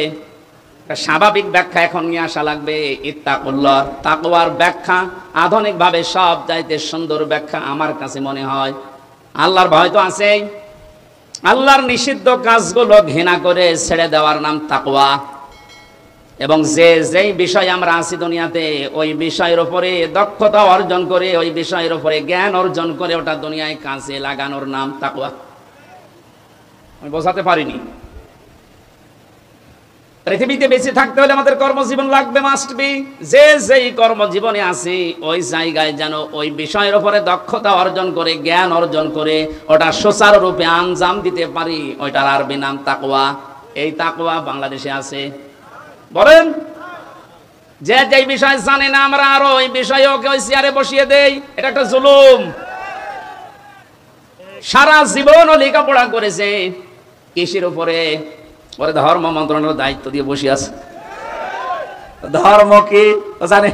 স্বাভাবিক ব্যাখ্যা এখন নিয়ে আসা লাগবে। ইত্তাকুল্লাহ, তাকওয়ার ব্যাখ্যা আধুনিকভাবে সব চাইতে সুন্দর ব্যাখ্যা আমার কাছে মনে হয়। আল্লাহর ভয় তো আছেই, আল্লাহর নিষিদ্ধ কাজগুলো ঘৃণা করে ছেড়ে দেওয়ার নাম তাকওয়া। এবং যেই বিষয় আমরা আছি দুনিয়াতে ওই বিষয়ের উপরে দক্ষতা অর্জন করে, ওই বিষয়ের উপরে জ্ঞান অর্জন করে ওটা দুনিয়ায় কাজে লাগানোর নাম তাকওয়া। আমি বোঝাতে পারিনি। পৃথিবীতে বেঁচে থাকতে হলে আমাদের কর্মজীবন লাগবে, মাস্ট বি। যেই কর্মজীবনে আছি ওই জায়গায় যেন ওই বিষয়ের উপরে দক্ষতা অর্জন করে, জ্ঞান অর্জন করে ওটা সুচারুরূপে আঞ্জাম দিতে পারি, ওইটার আরবি নাম তাকওয়া। এই তাকওয়া বাংলাদেশে আছে? বলেন। যেই বিষয় জানে না আমরা আরো ওই বিষয়ে ওকে ওই চেয়ারে বসিয়ে দেই, এটা একটা জুলুম। সারা জীবন ও লেখাপড়া করেছে কৃষির উপরে, ওরে ধর্ম মন্ত্রণালয়ের দায়িত্ব দিয়ে বসে আছে। ধর্ম কি জানে?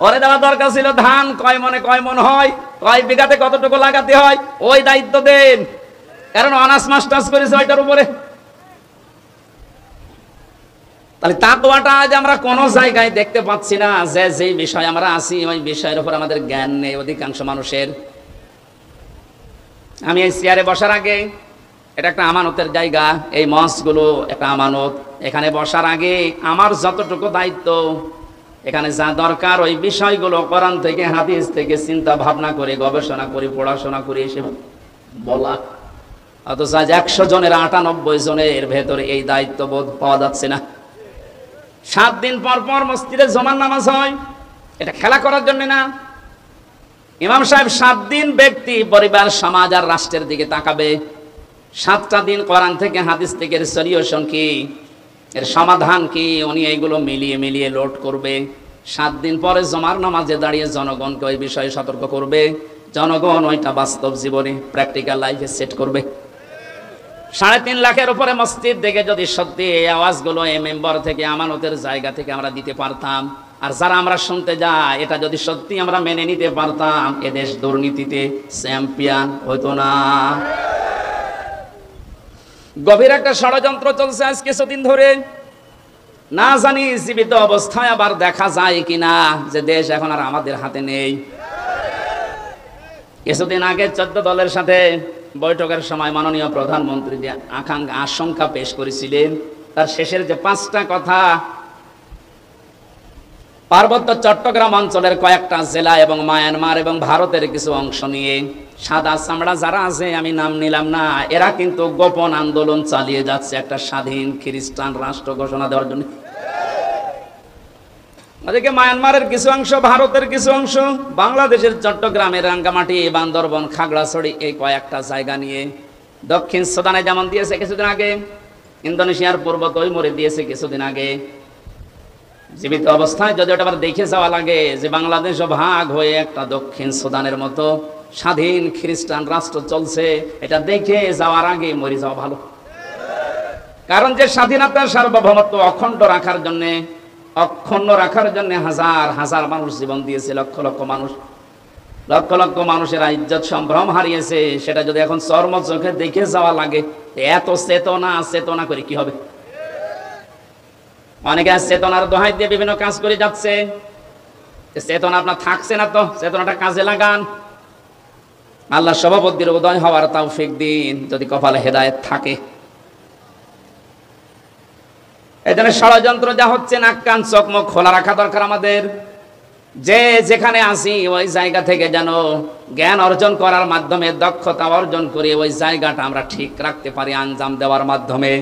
ওরে দেওয়া দরকার ছিল ধান কয় মন হয়, কয় বিঘাতে কতটুকু লাগাতে হয়, ওই দায়িত্ব দেন। কারণ অনার্স মাস্টার্স করেছে ওইটার উপরে। তাহলে তাকওয়াটা আজ আমরা কোন জায়গায় দেখতে পাচ্ছি না। যেই বিষয় আমরা আছি ওই বিষয়ের উপর আমাদের জ্ঞান নেই অধিকাংশ মানুষের। আমি এই চেয়ারে বসার আগে, এটা একটা আমানতের জায়গা, এই মঞ্চগুলো একটা আমানত। এখানে বসার আগে আমার যতটুকু দায়িত্ব, এখানে যা দরকার ওই বিষয়গুলো কোরআন থেকে হাদিস থেকে চিন্তা ভাবনা করে গবেষণা করে পড়াশোনা করে এসে বলা। অথচ আজ 100 জনের 98 জনের ভেতরে এই দায়িত্ববোধ পাওয়া যাচ্ছে না। 7 দিন পর পর মসজিদে জুমার নামাজ হয়, এটা খেলা করার জন্য না। ইমাম সাহেব 7 দিন ব্যক্তি, পরিবার, সমাজ আর রাষ্ট্রের দিকে তাকাবে। 7টা দিন কোরআন থেকে হাদিস থেকে এর সলিউশন কি, এর সমাধান কি, উনি এইগুলো মিলিয়ে লোড করবে। 7 দিন পরে জুমার নামাজে দাঁড়িয়ে জনগণকে ওই বিষয়ে সতর্ক করবে। জনগণ ওইটা বাস্তব জীবনে প্র্যাকটিক্যাল লাইফে সেট করবে। 3.5 লাখের উপরে মসজিদ দেখে যদি সত্যি এই আওয়াজগুলো এই মেম্বার থেকে আমানতের জায়গা থেকে আমরা দিতে পারতাম, আর যারা আমরা শুনতে যাই এটা যদি সত্যি আমরা মেনে নিতে পারতাম, এদেশ দুর্নীতিতে চ্যাম্পিয়ন হতো না। গভীর একটা ষড়যন্ত্র চলছে আজ কিছুদিন ধরে। না জানি জীবিত অবস্থায় আবার দেখা যায় কিনা যে দেশ এখন আর আমাদের হাতে নেই। কিছুদিন আগে 14 দলের সাথে বৈঠকের সময় মাননীয় প্রধানমন্ত্রী যে আশঙ্কা পেশ করেছিলেন, তার শেষের যে 5টা কথা, পার্বত্য চট্টগ্রাম অঞ্চলের কয়েকটা জেলা এবং মায়ানমার এবং ভারতের কিছু অংশ নিয়ে সাদা চামড়া যারা আছে, আমি নাম নিলাম না, এরা কিন্তু গোপন আন্দোলন চালিয়ে যাচ্ছে একটা স্বাধীন খ্রিস্টান রাষ্ট্র ঘোষণা দেওয়ার জন্য। ওদিকে মায়ানমারের কিছু অংশ, ভারতের কিছু অংশ, বাংলাদেশের চট্টগ্রামের রাঙ্গামাটি, বান্দরবন, খাগড়াছড়ি, এই কয়েকটা জায়গা নিয়ে। দক্ষিণ সুদানে যেমন দিয়েছে কিছুদিন আগে, ইন্দোনেশিয়ার পূর্ব তৈমুরে দিয়েছে কিছুদিন আগে। জীবিত অবস্থায় যদি ওটা আবার দেখে যাওয়া লাগে যে বাংলাদেশও ভাগ হয়ে একটা দক্ষিণ সুদানের মতো স্বাধীন খ্রিস্টান রাষ্ট্র চলছে, এটা দেখে যাওয়ার আগে মরে যাওয়া ভালো। কারণ যে স্বাধীনতার সার্বভৌমত্ব অখণ্ড রাখার জন্য হাজার হাজার মানুষ জীবন দিয়েছে, লক্ষ লক্ষ মানুষের ইজ্জত সম্ভ্রম হারিয়েছে, সেটা যদি এখন চর্ম চোখে দেখে যাওয়া লাগে, এত চেতনা করে কি হবে? অনেকে চেতনার দোহাই দিয়ে বিভিন্ন কাজ করে যাচ্ছে। চেতনা আপনার থাকছে না, তো চেতনাটা কাজে লাগান। আল্লাহ সভাপতির উদয় হওয়ার তৌফিক দিন যদি কপালে হেদায়েত থাকে। এই জন্য ষড়যন্ত্র যা হচ্ছে, নাক কান চোখ মুখ খোলা রাখা দরকার আমাদের। যে যেখানে আসি ওই জায়গা থেকে যেন জ্ঞান অর্জন করার মাধ্যমে, দক্ষতা অর্জন করে ওই জায়গাটা আমরা ঠিক রাখতে পারি আঞ্জাম দেওয়ার মাধ্যমে।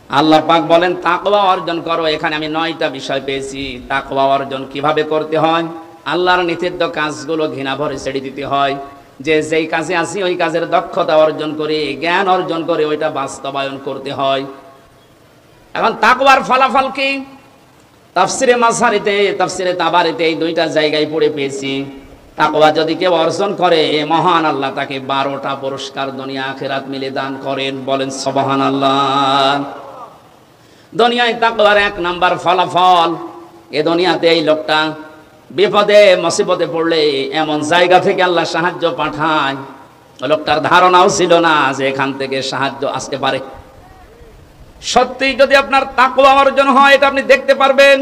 আল্লাহ পাক বলেন তাকওয়া অর্জন করো। এখানে আমি 9টা বিষয় পেয়েছি। তাকওয়া অর্জন কিভাবে করতে হয়? আল্লাহর নিষিদ্ধ কাজগুলো ঘৃণা ভরে ছেড়ে দিতে হয়। যেই কাজে আসি ওই কাজের দক্ষতা অর্জন করে, জ্ঞান অর্জন করে ওইটা বাস্তবায়ন করতে হয়। এখন তাকওয়ার ফলাফল কি? তাফসিরে মাঝহারিতে, তাফসিরে তাবারিতে এই 2টা জায়গায় পড়ে পেয়েছি। তাকওয়া যদি কেউ অর্জন করে, মহান আল্লাহ তাকে 12টা পুরস্কার দুনিয়া আখিরাত মিলে দান করেন। বলেন সুবহানাল্লাহ। দুনিয়ায় তাকওয়ার 1 নাম্বার ফলাফল, এ দুনিয়াতে এই লোকটা বিপদে মুসিবতে পড়লে এমন জায়গা থেকে আল্লাহ সাহায্য পাঠায়, ওই লোকটার ধারণাও ছিল না যে এখান থেকে সাহায্য আসতে পারে। সত্যি যদি আপনার তাকওয়া অর্জন হয়, এটা আপনি দেখতে পারবেন।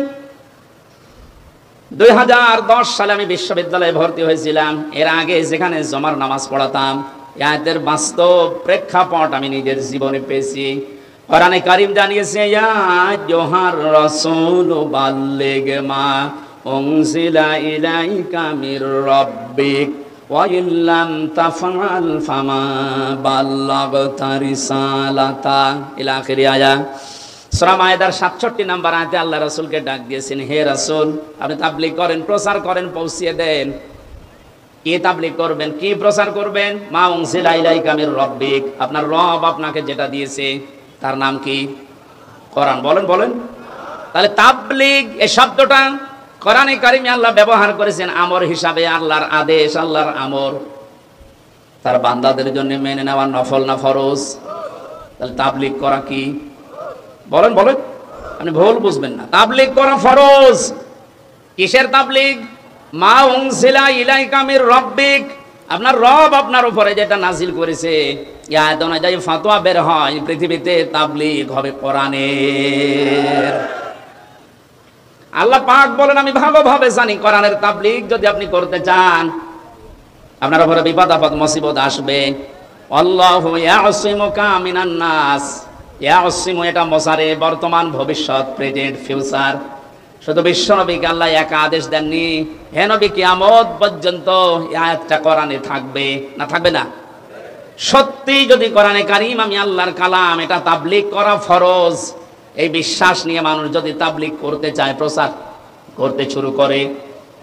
2010 সালে আমি বিশ্ববিদ্যালয়ে ভর্তি হয়েছিলাম। এর আগে যেখানে জমার নামাজ পড়াতাম, আয়াতের বাস্তব প্রেক্ষাপট আমি নিজের জীবনে পেয়েছি। কোরআনে কারীম জানিয়েছে ইয়া আইয়ুহার রাসূল বাল্লিগ মা উনজিলা ইলাইকা মির রাব্বিক ওয়া ইল্লাম তাফআল ফামা বাল্লাগতা রিসালাতা ইলা আখিরি আয়াত। সূরা মায়েদার 67 নম্বর আয়াতে আল্লাহ রাসূলকে ডাক দিয়েছেন, হে রাসূল আপনি তাবলীগ করেন, প্রচার করেন, পৌঁছিয়ে দেন। কি তাবলীগ করবেন, কি প্রচার করবেন? মা উনজিলা ইলাইকা মির রাব্বিক, আপনার রব আপনাকে যেটা দিয়েছে তার নাম কি? কোরআন। বলেন বলেন। তাহলে তাবলীগ এই শব্দটা কোরআনে কারিমে আল্লাহ ব্যবহার করেছেন আমর হিসাবে, আল্লাহর আদেশ, আল্লাহর আমর, তার বান্দাদের জন্য মেনে নেওয়া নফল না ফরজ? তাহলে তাবলীগ করা কি? বলেন বলেন, আপনি ভুল বুঝবেন না। তাবলীগ করা ফরজ। কিসের তাবলীগ? মা উনজিলা ইলাইকা মির রাব্বিক, আপনার রব আপনার উপরে যেটা নাজিল করেছে এই আয়াত অনুযায়ী ফতোয়া বের হয়, পৃথিবীতে তাবলীগ হবে কোরআনের। আল্লাহ পাক বলেন আমি ভালোভাবে জানি কোরআনের তাবলীগ যদি আপনি করতে চান আপনার উপরে বিপদ আপদ মুসিবত আসবে। আল্লাহু ইয়াসিমুকা মিনান নাস, ইয়াসিমু এটা মোসারে, বর্তমান ভবিষ্যৎ, প্রেজেন্ট ফিউচার। শুধু বিশ্ব নবীকে আল্লাহ একা আদেশ দেননি, হে নবী কিয়ামত পর্যন্ত এই আয়াতটা কোরআনে থাকবে না থাকবে না? সত্যি যদি কোরআনে কারীম আমি আল্লাহর কালাম, এটা তাবলীগ করা ফরজ, এই বিশ্বাস নিয়ে মানুষ যদি তাবলীগ করতে চায়, প্রচার করতে শুরু করে,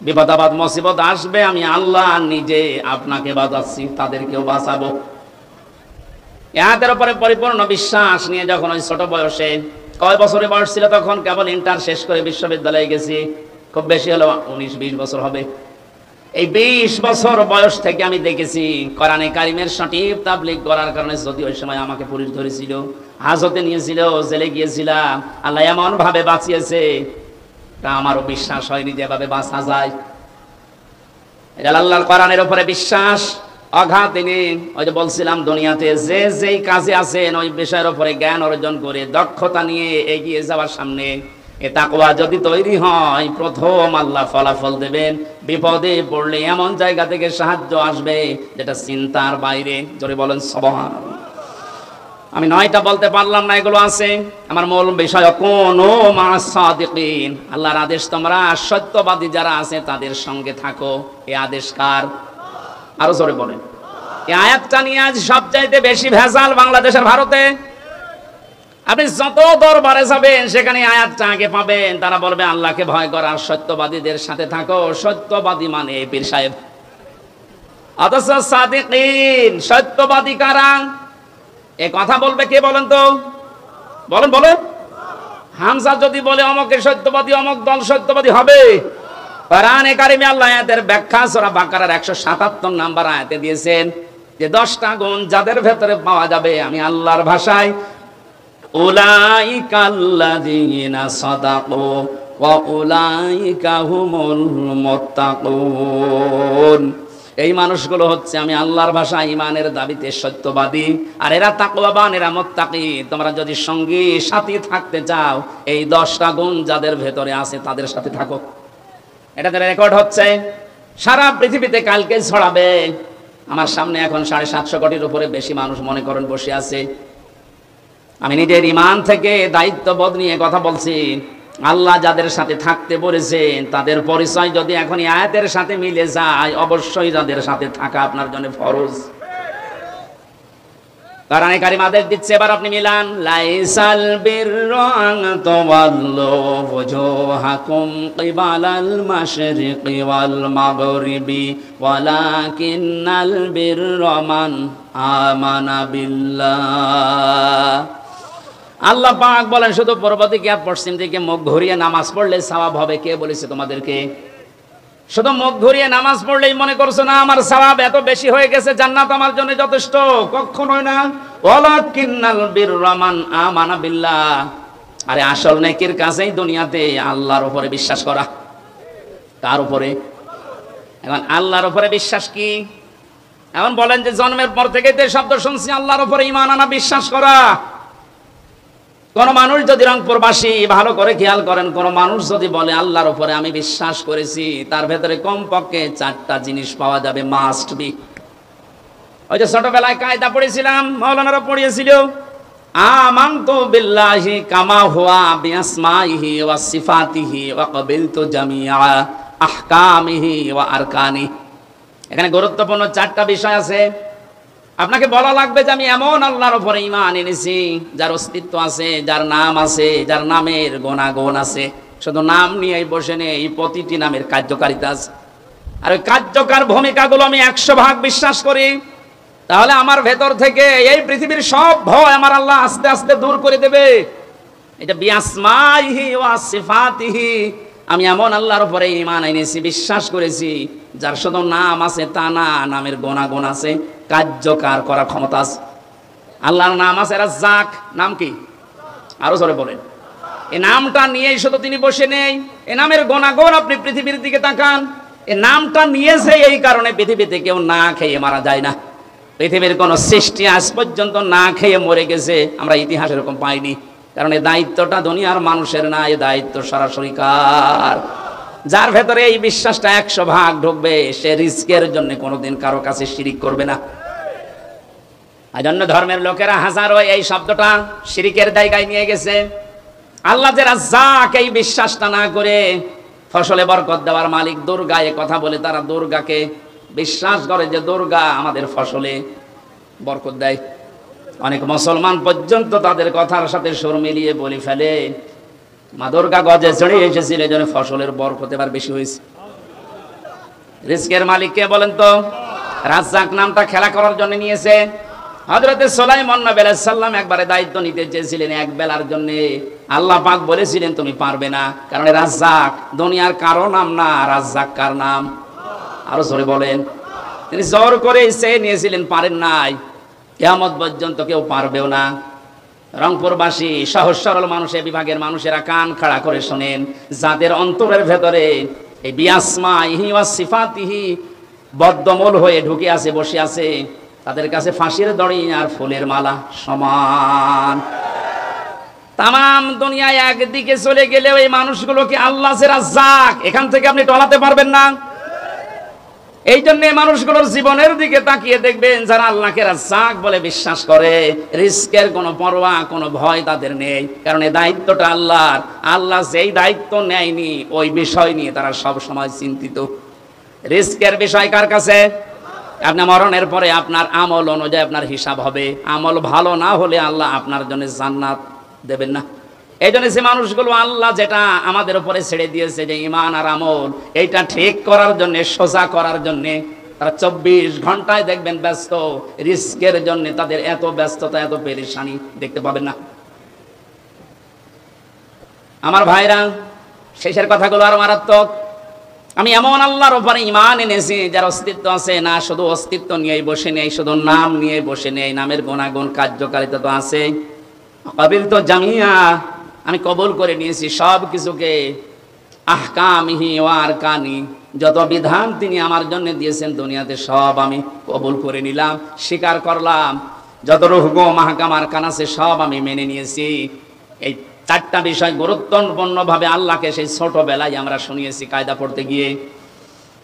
বিপদ আপদ মুসিবত আসবে, আমি আল্লাহ নিজে আপনাকে বাঁচাচ্ছি, তাদেরকেও বাঁচাবো। এর উপরে পরিপূর্ণ বিশ্বাস নিয়ে যখন ওই ছোট বয়সে, কয় বছরের বয়স ছিল তখন? কেবল ইন্টার শেষ করে বিশ্ববিদ্যালয়ে গেছি, খুব বেশি হলো 19-20 বছর হবে। এই 20 বছর বয়স থেকে আমি দেখেছি কোরআনে কারীমের সঠিক তাবলীগ করার কারণে, যদি ওই সময় আমাকে পুলিশ ধরেছিল, হাজতে নিয়েছিল, জেলে গিয়েছিলাম, আল্লাহ এমন ভাবে বাঁচিয়েছে তা আমারও বিশ্বাস হয়নি যে এভাবে বাঁচা যায়। এটা আল্লাহর কোরআনের উপরে বিশ্বাস অগাধ। তিনি ওই যে বলছিলাম দুনিয়াতে যে যেই কাজে আছেন ওই বিষয়ের উপরে জ্ঞান অর্জন করে দক্ষতা নিয়ে এগিয়ে যাওয়ার সামনে এ তাকওয়া যদি তৈরি হয়, প্রথম আল্লাহ ফলাফল দেবেন। বিপদে পড়লে এমন জায়গা থেকে সাহায্য আসবে যেটা চিন্তার বাইরে। জোরে বলেন সুবহানাল্লাহ। আমি 9টা বলতে পারলাম না, এগুলো আছে। আমার মূল বিষয় কুনু মা'আস সাদিকিন, আল্লাহর আদেশ তোমরা সত্যবাদী যারা আছে তাদের সঙ্গে থাকো। এই আদেশ কার? আরো জোরে বলেন। এই আয়াতটা নিয়ে আজ সবচাইতে বেশি ভেজাল বাংলাদেশের, ভারতে। আপনি যত দরবারে যাবেন সেখানে আয়াতটা আগে পাবেন। তারা বলবে আল্লাহকে ভয় করার, সত্যবাদীদের সাথে থাকো। সত্যবাদী মানে পীর সাহেব। অথচ সাদিকিন সত্যবাদী কারা? এ কথা বলবে কে বলেন তো? বলেন বলেন। হামজা যদি বলে অমকে সত্যবাদী, অমক দল সত্যবাদী হবে? কোরআনে কারীমে আল্লাহ আয়াতের ব্যাখ্যা সূরা বাকারার 177 নম্বর আয়াতে দিয়েছেন যে 10টা গুণ যাদের ভেতরে পাওয়া যাবে, আমি আল্লাহর ভাষায় উলাইকাল্লাযীনা সাদাকু ওয়া উলাইকা হুমুল মুত্তাকুন, এই মানুষগুলো হচ্ছে আমি আল্লাহর ভাষায় ঈমানের দাবিতে সত্যবাদী, আর এরা তাকওয়াবান, এরা মুত্তাকি। তোমরা যদি সঙ্গী সাথী থাকতে চাও, এই 10টা গুণ যাদের ভেতরে আছে তাদের সাথে থাকো। এটা রেকর্ড হচ্ছে সারা পৃথিবীতে, কালকে ছড়াবে। আমার সামনে এখন 750 কোটির উপরে বেশি মানুষ মনে করেন বসে আছে। আমি নিজের ঈমান থেকে দায়িত্ববোধ নিয়ে কথা বলছি। আল্লাহ যাদের সাথে থাকতে বলেছেন তাদের পরিচয় যদি এখন এই আয়াতের সাথে মিলে যায়, অবশ্যই যাদের সাথে থাকা আপনার জন্য ফরজ। কোরআনে কারীম আদেশ দিচ্ছে, এবার আপনি মিলান। লাইসাল বিররা আন তুওয়াল্লু ওয়াজুহাকুম কিবালাল মাশরিকি ওয়াল মাগরিবি ওয়ালাকিন্নাল বিররা মান আমানা বিল্লাহ। আল্লাহ পাক বলেন শুধু পূর্ব দিকে আর পশ্চিম দিকে মুখ ঘুরিয়ে নামাজ পড়লে সওয়াব হবে। কে বলেছে তোমাদেরকে? শুধু মুখ ঘুরিয়ে নামাজ পড়লেই মনে করছো না আমার সওয়াব এত বেশি হয়ে গেছে, জান্নাত আমার জন্য যথেষ্ট? কখনোই না। ওয়ালাকিন্নাল বিররা মান আমানা বিল্লাহ, আরে আসল নেকির কাজেই দুনিয়াতে আল্লাহর উপরে বিশ্বাস করা। কার উপরে? এখন আল্লাহর উপরে বিশ্বাস কি? এখন বলেন যে জন্মের পর থেকেই তো শব্দ শুনছি আল্লাহর উপরে ঈমান আনা, বিশ্বাস করা। কোন মানুষ যদি রংপুরবাসী ভালো করে খেয়াল করেন, কোন মানুষ যদি বলে আল্লাহর উপরে আমি বিশ্বাস করেছি, তার ভেতরে কমপক্ষে 4টা জিনিস পাওয়া যাবে, মাস্ট বি। ওই যে ছোটবেলায় কায়দা পড়েছিলাম, মাওলানারা পড়িয়েছিল, আমানতু বিল্লাহি কামা হুয়া বিআসমাইহি ওয়া সিফাতিহি ওয়া ক্বাবিলতু জামিআ আহকামিহি ওয়া আরকানি। এখানে গুরুত্বপূর্ণ 4টা বিষয় আছে। আপনাকে বলা লাগবে যে আমি এমন আল্লাহর উপরে ঈমান এনেছি যার অস্তিত্ব আছে, যার নাম আছে, যার নামের গুণাগুণ আছে। শুধু নাম নিয়েই বসে নেই, প্রতিটি নামের কার্যকারিতা আছে। আর ওই কার্যকর ভূমিকাগুলো আমি 100% বিশ্বাস করি। তাহলে আমার ভেতর থেকে এই পৃথিবীর সব ভয় আমার আল্লাহ আস্তে আস্তে দূর করে দেবে। এটা বিআসমাইহি ওয়া সিফাতিহি, আমি এমন আল্লাহর উপরে ঈমান এনেছি, বিশ্বাস করেছি যার শুধু নাম আছে তা না, নামের গুণাগুণ আছে, কার্যকর করার ক্ষমতা আছে। আল্লাহর নাম আছে রাজ্জাক। নাম কি? আরো জোরে বলেন। এই নামটা নিয়েই শুধু তিনি বসে নেই, এই নামের গুণাগুণ আপনি পৃথিবীর দিকে তাকান। এই নামটা নিয়েছে এই কারণে পৃথিবীতে কেউ না খেয়ে মারা যায় না। পৃথিবীর কোন সৃষ্টি আজ পর্যন্ত না খেয়ে মরে গেছে আমরা ইতিহাস এরকম পাইনি। কারণ এই দায়িত্বটা দুনিয়ার মানুষের না, এই দায়িত্ব সরাসরি কার? যার ভেতরে এই বিশ্বাসটা 100% ঢুকবে, সে রিস্কের জন্য কোনোদিন কারো কাছে শিরিক করবে না। এজন্য ধর্মের লোকেরা হাজারো এই শব্দটা শিরিকের জায়গায় নিয়ে গেছে। আল্লাহ যে রাজ্জাক, এই বিশ্বাসটা না করে ফসলে বরকত দেওয়ার মালিক দুর্গা এ কথা বলে তারা দুর্গাকে বিশ্বাস করে যে দুর্গা আমাদের ফসলে বরকত দেয়। অনেক মুসলমান পর্যন্ত তাদের কথার সাথে সুর মিলিয়ে বলে ফেলে মা দুর্গা গজে চড়ে এসেছিল, এই জন্য ফসলের বরকত এবার বেশি হয়েছে। রিজকের মালিক কে বলেন তো? রাজ্জাক নামটা খেলা করার জন্য নিয়েছে। হযরতে সুলাইমান নবী আলাইহিস সালাম একবারে দায়িত্ব নিতে চেয়েছিলেন এক বেলার জন্য। আল্লাহ পাক বলেছিলেন তুমি পারবে না, কারণ রাজ্জাক দুনিয়ার কারো নাম না, রাজ্জাক কার নাম? আরো জোরে বলেন। তিনি জোর করে সে নিয়েছিলেন, পারেন নাই। কিয়ামত পর্যন্ত কেউ পারবেও না। রংপুরবাসী সহজ সরল মানুষের বিভাগের মানুষেরা কান খাড়া করে শোনেন, যাদের অন্তরের ভেতরে এই বিআসমাইহি ওয়া সিফাতিহি বদ্ধমূল হয়ে ঢুকে আছে, বসে আছে, তাদের কাছে ফাঁসির দড়ি আর ফুলের মালা সমান। তাম দুনিয়ায় একদিকে চলে গেলেও এই মানুষগুলোকে আল্লাহ যে রাজ্জাক, এখান থেকে আপনি টলাতে পারবেন না। এই জন্য মানুষগুলোর জীবনের দিকে তাকিয়ে দেখবেন যারা আল্লাহকে রাজ্জাক বলে বিশ্বাস করে, রিস্কের কোনো পরোয়া, কোনো ভয় তাদের নেই। কারণ এই দায়িত্বটা আল্লাহর। আল্লাহ যেই দায়িত্ব নেয়নি ওই বিষয় নিয়ে তারা সব সময় চিন্তিত। রিস্কের বিষয় কার কাছে? আপনার মরণের পরে আপনার আমল অনুযায়ী আপনার হিসাব হবে। আমল ভালো না হলে আল্লাহ আপনার জন্য জান্নাত দেবেন না। এই জন্য যে মানুষগুলো আল্লাহ যেটা আমাদের উপরে ছেড়ে দিয়েছে যে ঈমান আর আমল, এইটা ঠিক করার জন্য, সোজা করার জন্য তারা 24 ঘন্টায় দেখবেন ব্যস্ত। রিস্কের জন্য তাদের এত ব্যস্ততা, এত পেরেশানি দেখতে পাবেন না। আমার ভাইরা, শেষের কথাগুলো আর মারাত্মক। আমি এমন আল্লাহর উপরে ঈমান এনেছি যার অস্তিত্ব আছে, না শুধু অস্তিত্ব নিয়েই বসে নেই, শুধু নাম নিয়ে বসে নেই, নামের গুণাগুণ কার্যকারিতা তো আছে। ক্বাবিলতু জামিআ, আমি কবুল করে নিয়েছি সব কিছুকে। আহকামিহি ওয়া আরকানি, যত বিধান তিনি আমার জন্য দিয়েছেন দুনিয়াতে সব আমি কবুল করে নিলাম, স্বীকার করলাম। যত হুকুম আহকাম আরকান আছে সব আমি মেনে নিয়েছি। এই 4টা বিষয় গুরুত্বপূর্ণভাবে আল্লাহকে সেই ছোটবেলায় আমরা শুনিয়েছি কায়দা পড়তে গিয়ে।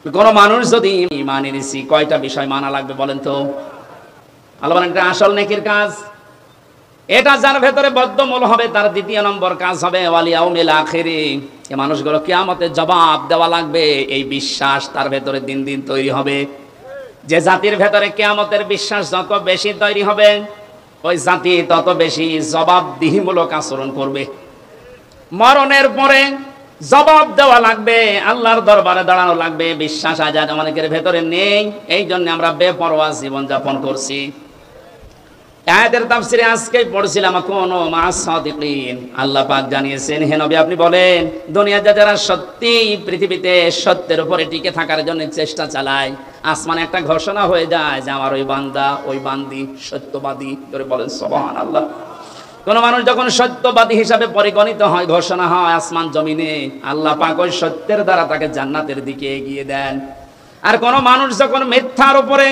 কোন মানুষ যদি ঈমান এনেছি, কয়টা বিষয় মানা লাগবে বলেন তো? আল্লাহ বলেন এটা আসল নেকির কাজ। এটা যার ভেতরে বদ্ধমূল হবে তার 2 নম্বর কাজ হবে ওয়াল ইয়াউমিল আখিরি। এই মানুষগুলো কিয়ামতে জবাব দেওয়া লাগবে, এই বিশ্বাস তার ভেতরে দিন দিন তৈরি হবে। যে জাতির ভেতরে কিয়ামতের বিশ্বাস যত বেশি তৈরি হবে, ওই জাতি তত বেশি জবাবদিহিমূলক আচরণ করবে। মরণের পরে জবাব দেওয়া লাগবে, আল্লাহর দরবারে দাঁড়ানো লাগবে। বিশ্বাস আজ আমাদের ভেতরে নেই, এই জন্য আমরা বেপরোয়া জীবন যাপন করছি। আয়াতের তাফসীরে আজকেই পড়ছিলাম কুনু মা'আস সাদিকিন। আল্লাহ পাক জানিয়েছেন, হে নবী আপনি বলেন দুনিয়াতে যারা সত্যি পৃথিবীতে সত্যের উপরে টিকে থাকার জন্য চেষ্টা চালায়, আসমানে একটা ঘোষণা হয়ে যায় যে আমার ওই বান্দা, ওই বান্দি সত্যবাদী। করে বলেন সুবহানাল্লাহ। কোন মানুষ যখন সত্যবাদী হিসাবে পরিগণিত হয়, ঘোষণা হয় আসমান জমিনে, আল্লাহ পাক ওই সত্যের দ্বারা তাকে জান্নাতের দিকে এগিয়ে দেন। আর কোন মানুষ যখন মিথ্যার উপরে,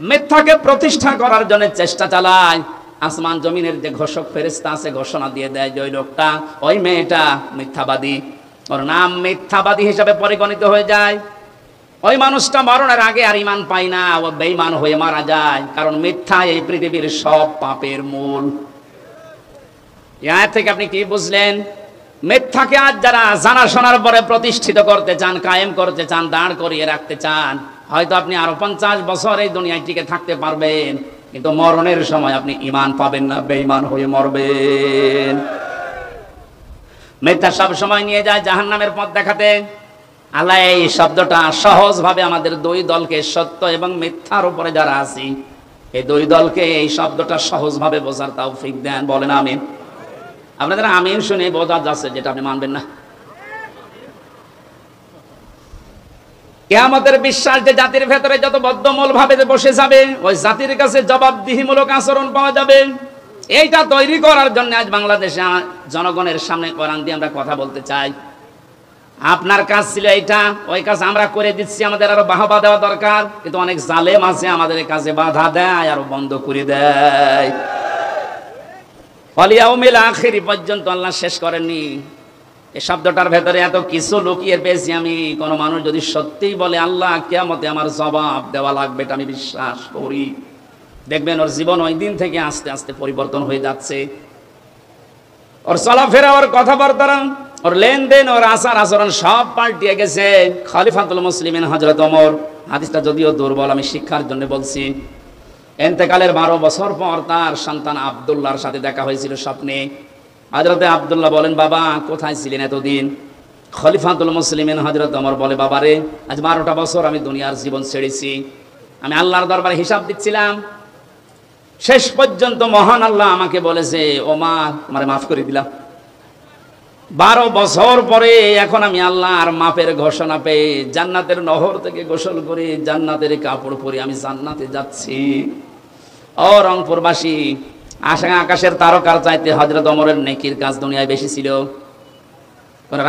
মিথ্যাকে প্রতিষ্ঠা করার জন্য চেষ্টা চালায়, আসমান জমিনের যে ঘোষক ফেরেশতা আছে ঘোষণা দিয়ে দেয় যে ওই লোকটা, ওই মেয়েটা মিথ্যাবাদী, ওর নাম মিথ্যাবাদী হিসাবে পরিগণিত হয়ে যায়। ওই মানুষটা মরণের আগে আর ঈমান পায় না, ও বেঈমান হয়ে মারা যায়। কারণ মিথ্যা এই পৃথিবীর সব পাপের মূল। এই আয়াত থেকে আপনি কি বুঝলেন? মিথ্যাকে আজ যারা জানা শোনার পরে প্রতিষ্ঠিত করতে চান, কায়েম করতে চান, দাঁড় করিয়ে রাখতে চান, হয়তো আপনি আরো 50 বছর এই দুনিয়ায় টিকে থাকতে পারবেন, কিন্তু মরণের সময় আপনি ঈমান পাবেন না, বেঈমান হয়ে মরবেন। মিথ্যা সব সময় নিয়ে যায় জাহান্নামের পথ দেখাতে। আল্লাহ এই শব্দটা সহজভাবে আমাদের দুই দলকে, সত্য এবং মিথ্যার উপরে যারা আছি, এই দুই দলকে এই শব্দটা সহজভাবে বোঝার তৌফিক দেন। বলেন আমিন। আপনাদের আমিন শুনে বোঝা যাচ্ছে যেটা আপনি মানবেন না। কিয়ামতের বিশ্বাস যে জাতির ভেতরে যত বদ্ধমূল ভাবে বসে যাবে, ওই জাতির কাছে জবাবদিহিমূলক আচরণ পাওয়া যাবে। এইটা তৈরি করার জন্য আজ বাংলাদেশে জনগণের সামনে কোরআন দিয়ে আমরা কথা বলতে চাই। আপনার কাজ ছিল এইটা, ওই কাজ আমরা করে দিচ্ছি, আমাদের আরো বাহবা দেওয়া দরকার। কিন্তু অনেক জালেম আছে আমাদের কাজে বাধা দেয়, আরো বন্ধ করে দেয়। ওয়ালিয়াউমিল আখির পর্যন্ত আল্লাহ শেষ করেননি। এই শব্দটার ভেতরে এত কিছু লুকিয়ে পেয়েছি আমি। কোন মানুষ যদি সত্যিই বলে আল্লাহ কিয়ামতে আমার জবাব দেওয়া লাগবে, এটা আমি বিশ্বাস করি, দেখবেন ওর জীবন ওই দিন থেকে আস্তে আস্তে পরিবর্তন হয়ে যাচ্ছে। ওর চলাফেরা, ওর কথাবার্তা, ওর লেনদেন, ওর আচার আচরণ সব পাল্টিয়ে গেছে। খলিফাতুল মুসলিমিন হযরত ওমর, হাদিসটা যদিও দুর্বল, আমি শিক্ষার জন্য বলছি, ইন্তেকালের 12 বছর পর তার সন্তান আব্দুল্লাহর সাথে দেখা হয়েছিল স্বপ্নে। হযরতে আব্দুল্লাহ বলেন, বাবা কোথায় ছিলেন এতদিন? খলিফাতুল মুসলিমিন হযরত ওমর বলে, বাবারে আজ 12টা বছর আমি দুনিয়ার জীবন ছেড়েছি, আমি আল্লাহর দরবারে হিসাব দিচ্ছিলাম। শেষ পর্যন্ত মহান আল্লাহ আমাকে বলেছে, ও মা তোমারে মাফ করে দিলাম। 12 বছর পরে এখন আমি আল্লাহর মাপের ঘোষণা পেয়ে জান্নাতের নহর থেকে গোসল করে জান্নাতের কাপড় পরে আমি জান্নাতে যাচ্ছি। ও রংপুরবাসী, আকাশের তারকার চাইতে হযরত ওমরের নেকির কাজ দুনিয়ায় বেশি ছিল।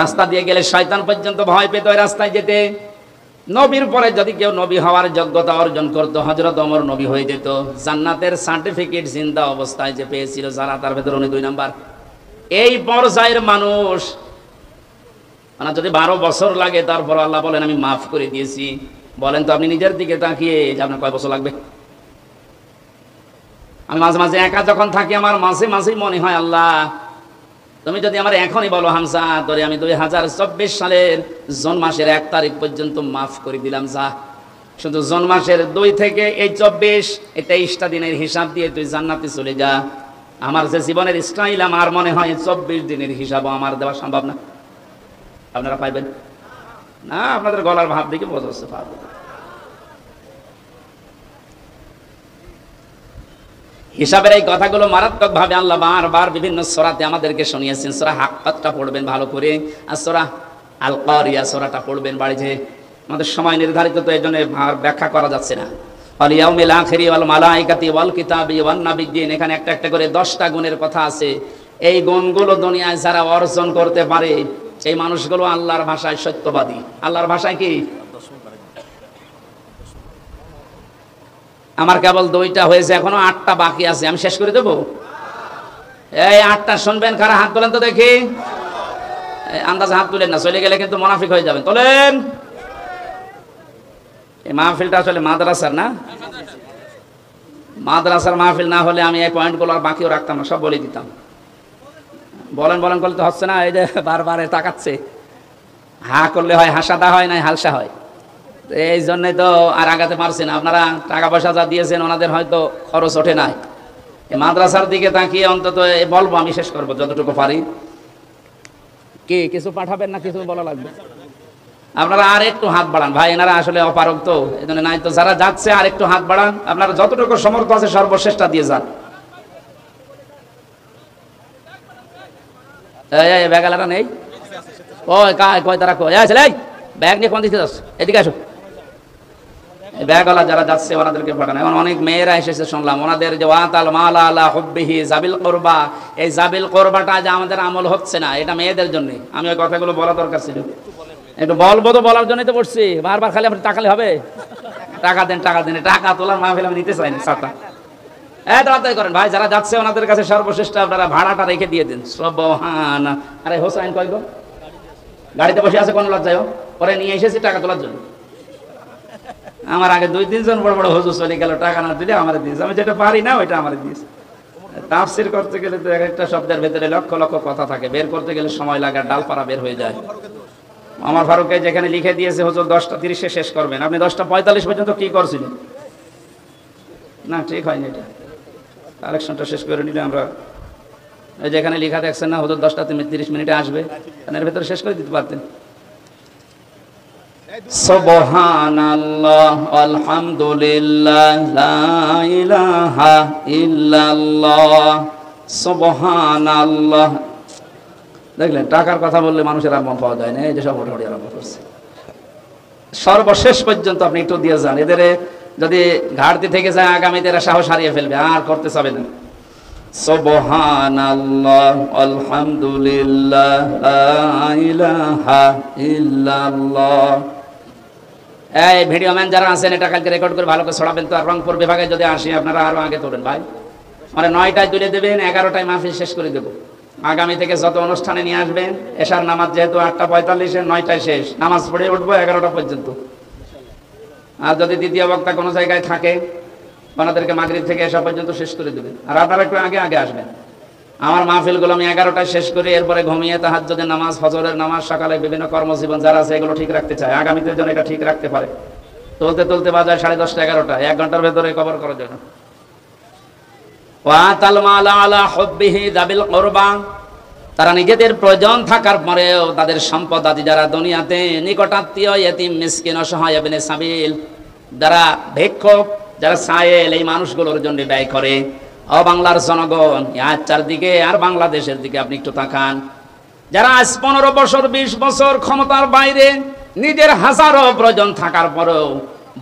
রাস্তা দিয়ে গেলে শয়তান পর্যন্ত ভয় পেত ওই রাস্তায় যেতে। নবীর পরে যদি কেউ নবী হওয়ার যোগ্যতা অর্জন করতো, হযরত ওমর নবী হয়ে যেত। জান্নাতের সার্টিফিকেট জিন্দা অবস্থায় যে পেয়েছিল যারা, তার ভেতর উনি 2 নাম্বার। এই পর্যায়ের মানুষ মানে যদি 12 বছর লাগে, তারপর আল্লাহ বলেন আমি মাফ করে দিয়েছি। বলেন তো আপনি নিজের দিকে তাকিয়ে যে আপনার কয় বছর লাগবে? আমি মাঝে মাঝে একা যখন থাকি, আমার মাঝে মাঝেই মনে হয় আল্লাহ তুমি যদি আমার এখনই বলো হামজা তোরে আমি 2024 সালের জুন মাসের 1 তারিখ পর্যন্ত মাফ করে দিলাম, যা শুধু জুন মাসের 2 থেকে এই 24 এই 23টা দিনের হিসাব দিয়ে তুই জান্নাতে চলে যা। আমার যে জীবনের স্টাইল, আমার মনে হয় 24 দিনের হিসাবও আমার দেওয়া সম্ভব না। আপনারা পাইবেন না? আপনাদের গলার ভাব দেখে বোঝা যাচ্ছে পারবেন। হিসাবের এই কথাগুলো মারাত্মক ভাবে আল্লাহ বারবার বিভিন্ন সূরাতে আমাদেরকে শুনিয়েছেন। সূরা হাক্কাতটা পড়বেন ভালো করে, আর সূরা আল কারিয়া সূরাটা পড়বেন বাড়িতে। আমাদের সময় নির্ধারিত, তো এই জন্য ব্যাখ্যা করা যাচ্ছে না। ওয়াল ইয়াউমিল আখিরি ওয়াল মালাইকাতি ওয়াল কিতাবি ওয়ান নাবিয়্যিন, এখানে একটা একটা করে 10টা গুণের কথা আছে। এই গুণগুলো দুনিয়ায় যারা অর্জন করতে পারে, এই মানুষগুলো আল্লাহর ভাষায় সত্যবাদী। আল্লাহর ভাষায় কি? আমার কেবল 2টা হয়েছে, এখনো 8টা বাকি আছে, আমি শেষ করে দেবো। এই 8টা শুনবেন কারা? হাত তোলেন তো দেখি। আন্দাজে হাত তুলেন না, চলে গেলে কিন্তু মুনাফিক হয়ে যাবেন। তোলেন। এই মাহফিলটা আসলে মাদ্রাসার না, মাদ্রাসার মাহফিল না হলে আমি এই পয়েন্টগুলো আর বাকিও রাখতাম না, সব বলে দিতাম। বলেন বলেন করলে তো হচ্ছে না, এই যে বারবার তাকাচ্ছে। হা করলে হয় হাসাদা হয়, নাই হালসা হয়। এই জন্যই তো আর আগাতে পারছি না। আপনারা টাকা পয়সা যা দিয়েছেন ওনাদের হয়তো খরচ ওঠে নাই। এই মাদ্রাসার দিকে তাকিয়ে অন্তত বলবো, আমি শেষ করবো যতটুকু পারি। কি কিছু পাঠাবেন না কিছু বলা লাগবে? আপনারা আর একটু হাত বাড়ান ভাই, এনারা আসলে অপারগ তো, এই জন্য নাই তো। যারা যাচ্ছে আর একটু হাত বাড়ান, আপনারা যতটুকু সমর্থ আছে সর্বশ্রেষ্ঠটা দিয়ে যান। এই ব্যাগালারা নেই? ওই কয় তারা কয় ছেলে, ব্যাগ নিয়ে কোন দিকে যাচ্ছে? এদিকে আসো। ব্যাগওয়ালা যারা যাচ্ছে ওনাদেরকে পাঠান। এখন অনেক মেয়েরা এসেছে শুনলাম, ওনাদের যে ওয়াতাল মালা আলা হুব্বিহি জাবিল কুরবা, এই জাবিল কুরবাটা যে আমাদের আমল হচ্ছে না, এটা মেয়েদের জন্য। আমি ওই কথাগুলো বলা দরকার ছিল, একটু বলবো তো, বলার জন্যই তো পড়ছি। বারবার খালি আপনি টাকালে হবে? টাকা দেন টাকা দেন, টাকা তোলার মাহফিল আমি নিতে চাই না। সাতা তাড়াতাড়ি করেন ভাই, যারা যাচ্ছে ওনাদের কাছে সর্বশ্রেষ্ঠ আপনারা ভাড়াটা রেখে দিয়ে দিন। সুবহান। আরে হোসাইন কই গো? গাড়িতে বসে আছে, কোন লজ্জায়? পরে নিয়ে এসেছি টাকা তোলার জন্য। আমার আগে 2-3 জন বড় বড় হুজুর চলে গেল, টাকা না দিলে আমার দিয়েছে। আমি যেটা পারি না ওইটা আমার দিয়েছে। তাফসীর করতে গেলে তো এক একটা শব্দের ভেতরে লক্ষ লক্ষ কথা থাকে, বের করতে গেলে সময় লাগে, ডালপাড়া বের হয়ে যায়। আমার ফারুকে যেখানে লিখে দিয়েছে হুজুর 10:30 শেষ করবেন, আপনি 10:45 পর্যন্ত কি করছিলেন? না, ঠিক হয়নি এটা। কালেকশনটা শেষ করে নিলে আমরা যেখানে লেখা দেখছেন না হুজুর 10:30 আসবে, এর ভেতরে শেষ করে দিতে পারতেন। সুবহানাল্লাহ আলহামদুলিল্লাহ লা ইলাহা ইল্লাল্লাহ সুবহানাল্লাহ। দেখলেন, টাকার কথা বললে মানুষের আর মন পাওয়া যায় না, এই যে সব ওঠাউঠি আরম্ভ করছে। সর্বশেষ পর্যন্ত আপনি একটু দিয়ে যান, এদের যদি ঘাটতি থেকে যায় আগামীতে এরা সাহস হারিয়ে ফেলবে, আর করতে চাবে না। সুবহানাল্লাহ আলহামদুলিল্লাহ লা ইলাহা ইল্লাল্লাহ। এই ভিডিও ম্যান যারা আছেন, এটা কালকে রেকর্ড করে ভালো করে ছড়াবেন তো। আর রংপুর বিভাগে যদি আসি, আপনারা আরো আগে তোলেন ভাই, মানে 9টায় তুলে দেবেন, 11টায় মাহফিল শেষ করে দেবো। আগামী থেকে যত অনুষ্ঠানে নিয়ে আসবেন, এশার নামাজ যেহেতু 8:45, 9টায় শেষ, নামাজ পড়ে উঠবো 11টা পর্যন্ত। আর যদি দ্বিতীয় বক্তা কোনো জায়গায় থাকে, ওনাদেরকে মাগরিব থেকে এশা পর্যন্ত শেষ করে দেবেন। আর আপনারা একটু আগে আগে আসবেন। আমার মাহফিলগুলো আমি 11টায় শেষ করে এরপরে ঘুমিয়ে তাহাজ্জুদের নামাজ, ফজরের নামাজ, সকালে বিভিন্ন কর্মজীবন যারা আছে এগুলো ঠিক রাখতে চায়, আগামীতে যেন এটা ঠিক রাখতে পারে। তুলতে তুলতে বাজায় 10:30, 11টা, 1 ঘন্টার ভেতরে কভার করার জন্য। ওয়াতাল মালা আলা হুব্বিহি যাবিল কুরবা, তারা নিজেদের প্রয়োজন থাকার পরেও তাদের সম্পদ আদি যারা দুনিয়াতে নিকটাত্মীয়, ইয়েতিম, মিসকিন, অসহায়, ইবনে সাবিল, যারা ভিক্ষুক, যারা সায়েল, এই মানুষগুলোর জন্য ব্যয় করে। ও বাংলার জনগণ, আর চারদিকে আর বাংলাদেশের দিকে আপনি একটু তাকান। যারা আজ 15 বছর 20 বছর ক্ষমতার বাইরে, নিজের হাজারো প্রয়োজন থাকার পরেও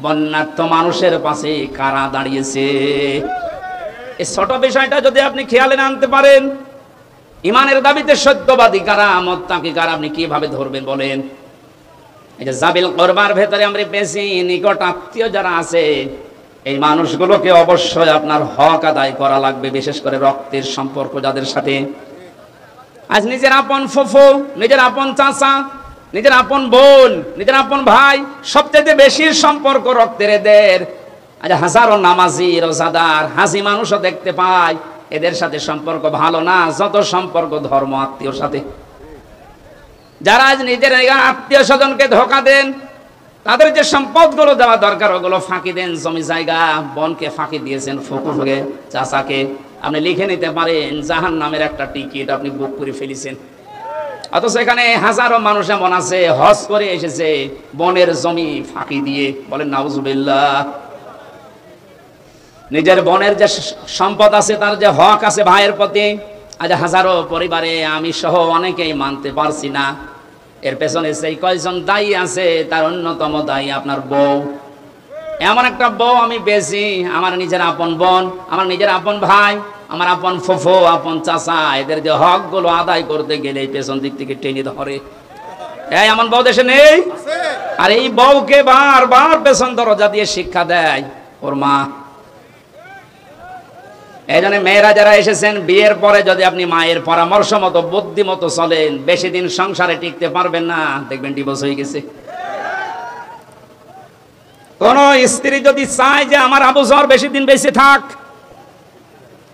বন্যার্থ মানুষের পাশে কারা দাঁড়িয়েছে? এই ছোট বিষয়টা যদি আপনি খেয়ালে আনতে পারেন, ইমানের দাবিতে সত্যবাদী কারা, মুত্তাকি কারা, আপনি কিভাবে ধরবেন বলেন? এই যে জাবিল কুরবার ভেতরে আমরা পেয়েছি নিকট আত্মীয় যারা আছে, এই মানুষগুলোকে অবশ্যই আপনার হক আদায় করা লাগবে, বিশেষ করে রক্তের সম্পর্ক যাদের সাথে। আজ নিজের আপন ফুফু, নিজের আপন চাচা, নিজের আপন বোন, নিজের আপন ভাই, সবচেয়ে বেশি সম্পর্ক রক্তের এদের। আজ হাজারো নামাজি, রোজাদার, হাজি মানুষও দেখতে পায়, এদের সাথে সম্পর্ক ভালো না যত সম্পর্ক ধর্ম আত্মীয়র সাথে। যারা আজ নিজের আত্মীয় স্বজনকে ধোঁকা দেন, তাদের যে সম্পদগুলো দেওয়া দরকার ওগুলো ফাঁকি দেন। জমি জায়গা, বনকে ফাঁকি দিয়েছেন, ফুকুকে, চাচাকে। আপনি লিখে নিতে পারেন জাহান্নামের একটা টিকিট আপনি বুক করে ফেলেছেন। অথচ এখানে হাজারো মানুষ এমন আছে হজ করে এসেছে বনের জমি ফাঁকি দিয়ে। বলেন নাউজুবিল্লাহ। নিজের বনের যে সম্পদ আছে, তার যে হক আছে ভাইয়ের প্রতি, আজ হাজারো পরিবারে আমি সহ অনেকেই মানতে পারছি না। এর পেছনে সেই কয়জন দায়ী আছে, তার অন্যতম দায়ী আপনার বউ। এমন একটা বউ আমি পেয়েছি, আমার নিজের আপন বোন, আমার নিজের আপন ভাই, আমার আপন ফুফু, আপন চাচা, এদের যে হক গুলো আদায় করতে গেলে পেছন দিক থেকে টেনে ধরে। এমন বউ দেশে নেই? আর এই বউকে বারবার পেছন দরজা দিয়ে শিক্ষা দেয় ওর মা। এই জন্য মেয়েরা যারা এসেছেন, বিয়ের পরে যদি আপনি মায়ের পরামর্শ মতো, বুদ্ধি মতো চলেন, বেশি দিন সংসারে টিকতে পারবেন না, দেখবেন ডিভোর্স হয়ে গেছে। কোন স্ত্রী যদি চায় যে আমার আবু জর বেশি দিন বেঁচে থাক,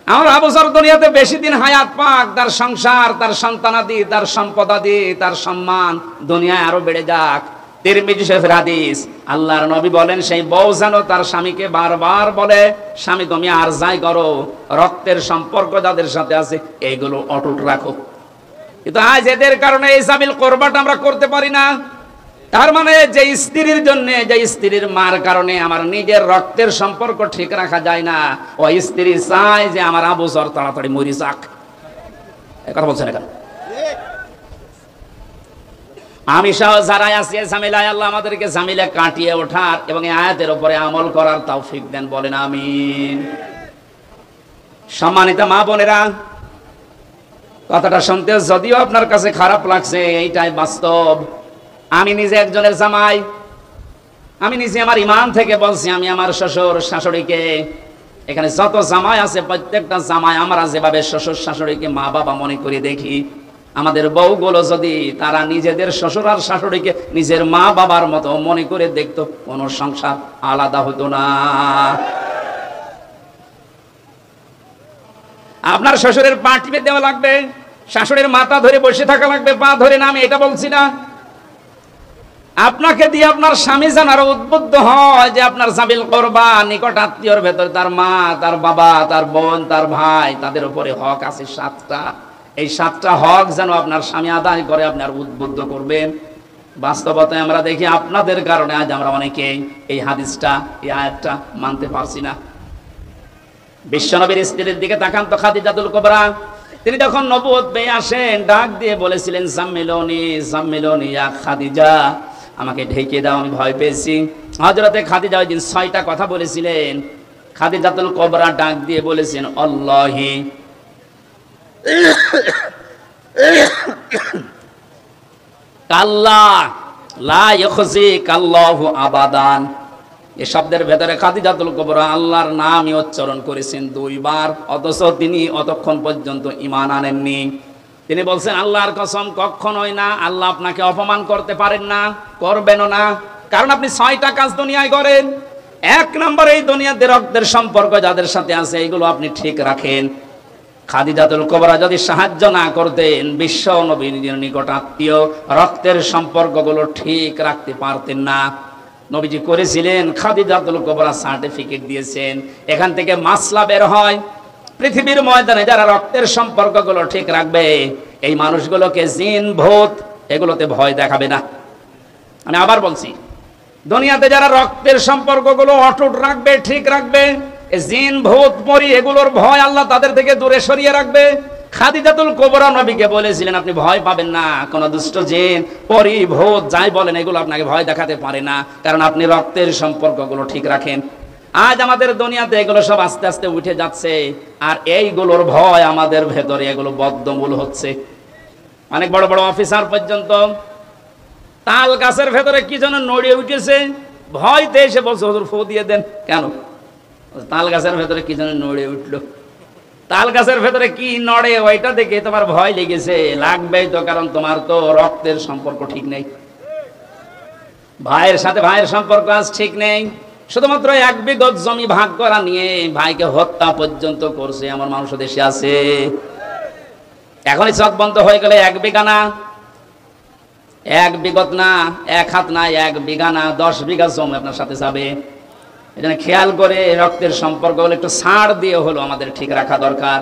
আমার আবু জর দুনিয়াতে বেশি দিন হায়াত পাক, তার সংসার, তার সন্তানাদি, তার সম্পদাদি, তার সম্মান দুনিয়ায় আরো বেড়ে যাক, তিরমিজি শরীফের হাদিস, আল্লাহর নবী বলেন সেই বউ যেন তার স্বামীকে বারবার বলে, স্বামী তুমি আর যাই করো, রক্তের সম্পর্ক যাদের সাথে আছে এইগুলো অটুট রাখো। কিন্তু আজ এদের কারণে এই জাবিল কুরবাটা আমরা করতে পারি না। তার মানে যে স্ত্রীর জন্য, যে স্ত্রীর মার কারণে আমার নিজের রক্তের সম্পর্ক ঠিক রাখা যায় না, ওই স্ত্রী চায় যে আমার আবু জর তাড়াতাড়ি মরি যাক। এই কথা বলছেন এখন? আমি সহ যারা আছি ঝামেলায়, আল্লাহ আমাদেরকে ঝামেলা কাটিয়ে ওঠার এবং এই আয়াতের উপরে আমল করার তৌফিক দেন, বলেন আমিন। সম্মানিত মা বোনেরা, কথাটা শুনতে যদিও আপনার কাছে খারাপ লাগছে, এইটাই বাস্তব। আমি নিজে একজনের জামাই, আমি নিজে আমার ইমান থেকে বলছি, আমি আমার শ্বশুর শাশুড়িকে, এখানে যত জামাই আছে প্রত্যেকটা জামাই আমরা যেভাবে শ্বশুর শাশুড়িকে মা বাবা মনে করে দেখি, আমাদের বউগুলো যদি তারা নিজেদের শ্বশুর আর শাশুড়িকে নিজের মা বাবার মতো মনে করে দেখতো, কোন সংসার আলাদা হতো না। আপনার শ্বশুরের পা টিপে দেওয়া লাগবে, শাশুড়ির মাথা ধরে বসে থাকা লাগবে, পা ধরে না, আমি এটা বলছি না। আপনাকে দিয়ে আপনার স্বামী যেন আরো উদ্বুদ্ধ হয় যে আপনার জাবিল করবা, নিকট আত্মীয়র ভেতর তার মা, তার বাবা, তার বোন, তার ভাই, তাদের উপরে হক আছে 7টা। এই 7টা হক যেন আপনার স্বামী আদায় করে, আপনার উদ্বুদ্ধ করবেন। বাস্তবতায় আমরা দেখি আপনাদের কারণে আজ আমরা অনেকেই এই হাদিসটা, এই আয়াতটা মানতে পারছি না। বিশ্বনবীর স্ত্রীর দিকে তাকান তো, খাদিজাতুল কুবরা, তিনি যখন নবুয়ত পেয়ে আসেন ডাক দিয়ে বলেছিলেন, জাম্মিলুনি জাম্মিলুনি ইয়া খাদিজা, আমাকে ঢেকে দাও, আমি ভয় পেয়েছি। হযরতে খাদিজা ওই দিন 6টা কথা বলেছিলেন। খাদিজাতুল কুবরা ডাক দিয়ে বলেছেন, আল্লাহি কাল্লা লা ইখজিকাল্লাহু আবাদান। এই শব্দের ভেতরে খাদিজাতুল কুবরা আল্লাহর নামই উচ্চারণ করেছেন 2 বার, অথচ তিনি অতক্ষণ পর্যন্ত ঈমান আনেননি। তিনি বলছেন, আল্লাহর কসম, কখনোই না, আল্লাহ আপনাকে অপমান করতে পারেন না, করবেনও না, কারণ আপনি 6টা কাজ দুনিয়ায় করেন। 1 নম্বরে এই দুনিয়াতে রক্তের সম্পর্ক যাদের সাথে আছে এইগুলো আপনি ঠিক রাখেন। খাদিজাতুল কুবরা যদি সাহায্য না করতেন, বিশ্ব নবীর নিকট আত্মীয় রক্তের সম্পর্কগুলো ঠিক রাখতে পারতেন না। নবীজি করেছিলেন, খাদিজাতুল কুবরা সার্টিফিকেট দিয়েছেন। এখান থেকে মাসলা বের হয়, পৃথিবীর ময়দানে যারা রক্তের সম্পর্কগুলো ঠিক রাখবে, এই মানুষগুলোকে জিন ভূত এগুলোতে ভয় দেখাবে না। আমি আবার বলছি, দুনিয়াতে যারা রক্তের সম্পর্কগুলো অটুট রাখবে, ঠিক রাখবে, জিন ভূত পরী এগুলোর ভয় আল্লাহ তাদের থেকে দূরে সরিয়ে রাখবে। খাদিজাতুল কুবরা নবীকে বলেছিলেন, আপনি ভয় পাবেন না, কোন দুষ্ট জিন পরী ভূত যাই বলেন এগুলো আপনাকে ভয় দেখাতে পারে না, কারণ আপনি রক্তের সম্পর্কগুলো ঠিক রাখেন। আজ আমাদের দুনিয়াতে এগুলো সব আস্তে আস্তে উঠে যাচ্ছে, আর এইগুলোর ভয় আমাদের ভেতরে এগুলো বদ্ধমূল হচ্ছে। অনেক বড় বড় অফিসার পর্যন্ত তাল গাছের ভেতরে কি যেন নড়ে উঠেছে, ভয়তে এসে বলছে, হুজুর ফু দিয়ে দেন। কেন? তাল গাছের ভেতরে কি যেন নড়ে উঠলো। তাল গাছের ভেতরে কি নড়ে ওইটা দেখে তোমার ভয় লেগেছে, লাগবেই তো, কারণ তোমার তো রক্তের সম্পর্ক ঠিক নেই, ভাইয়ের সাথে ভাইয়ের সম্পর্ক আজ ঠিক নেই। শুধুমাত্র 1 বিঘত জমি ভাগ করা নিয়ে ভাইকে হত্যা পর্যন্ত করছে এমন মানুষ দেশে আছে। এখনই চোখ বন্ধ হয়ে গেলে 1 বিঘা না, 1 বিঘত না, 1 হাত না, 1 বিঘা না, 10 বিঘা জমি আপনার সাথে যাবে। এজন্য খেয়াল করে রক্তের সম্পর্কগুলো একটু ছাড় দিয়ে হলো আমাদের ঠিক রাখা দরকার।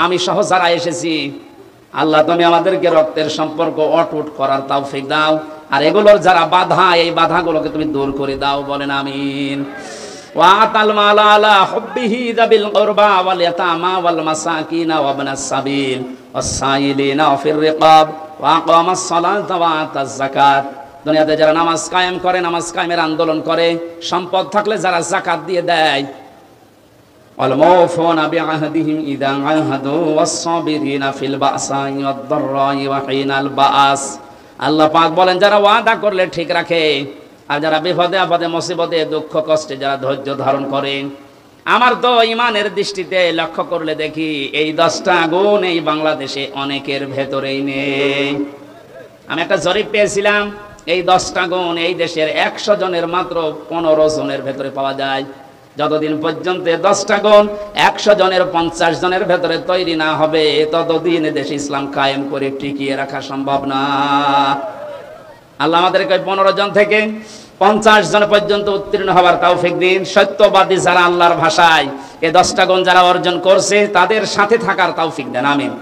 আমি সহ যারা এসেছি, আল্লাহ তুমি আমাদেরকে রক্তের সম্পর্ক অটুট করার তৌফিক দাও, আর এগুলোর যারা বাধা, এই বাধাগুলোকে তুমি দূর করে দাও, বলেন আমিন। ওয়াতাল মালা আলা হুব্বিহি যাবিল কুরবা ওয়াল ইয়াতামা ওয়াল মাসাকিন ওয়া ইবনাস সাবিল ওয়াস-সাইলিনা ফির রিকাব ওয়া আকামাস সালাতা ওয়া আতাজ যাকাত। দুনিয়াতে যারা নামাজ কায়েম করে, নামাজ কায়েমের আন্দোলন করে, সম্পদ থাকলে যারা যাকাত দিয়ে দেয়, ওয়াল মুফুনা বিআহদিহিম ইযা আহাদু ওয়াস-সাবিরিনা ফিল বাসাই ওয়াদ-দাররাই ওয়া হিনাল বাআস। আল্লাহ পাক বলেন, যারা ওয়াদা করলে ঠিক রাখে, আর যারা বিপদে আপদে মুসিবতে দুঃখ কষ্টে যারা ধৈর্য ধারণ করে। আমার তো ইমানের দৃষ্টিতে লক্ষ্য করলে দেখি এই 10টা গুণ এই বাংলাদেশে অনেকের ভেতরেই নেই। আমি একটা জরিপ পেয়েছিলাম, এই 10টা গুণ এই দেশের 100 জনের মাত্র 15 জনের ভেতরে পাওয়া যায়। যতদিন পর্যন্ত 10টা গুণ 100 জনের 50 জনের ভেতরে তৈরি না হবে, ততদিন দেশে ইসলাম কায়েম করে টিকিয়ে রাখা সম্ভব না। আল্লাহ আমাদেরকে 15 জন থেকে 50 জন পর্যন্ত উত্তীর্ণ হওয়ার তৌফিক দিন। সত্যবাদী যারা আল্লাহর ভাষায় এই 10টা গুণ যারা অর্জন করছে, তাদের সাথে থাকার তৌফিক দেন, আমিন।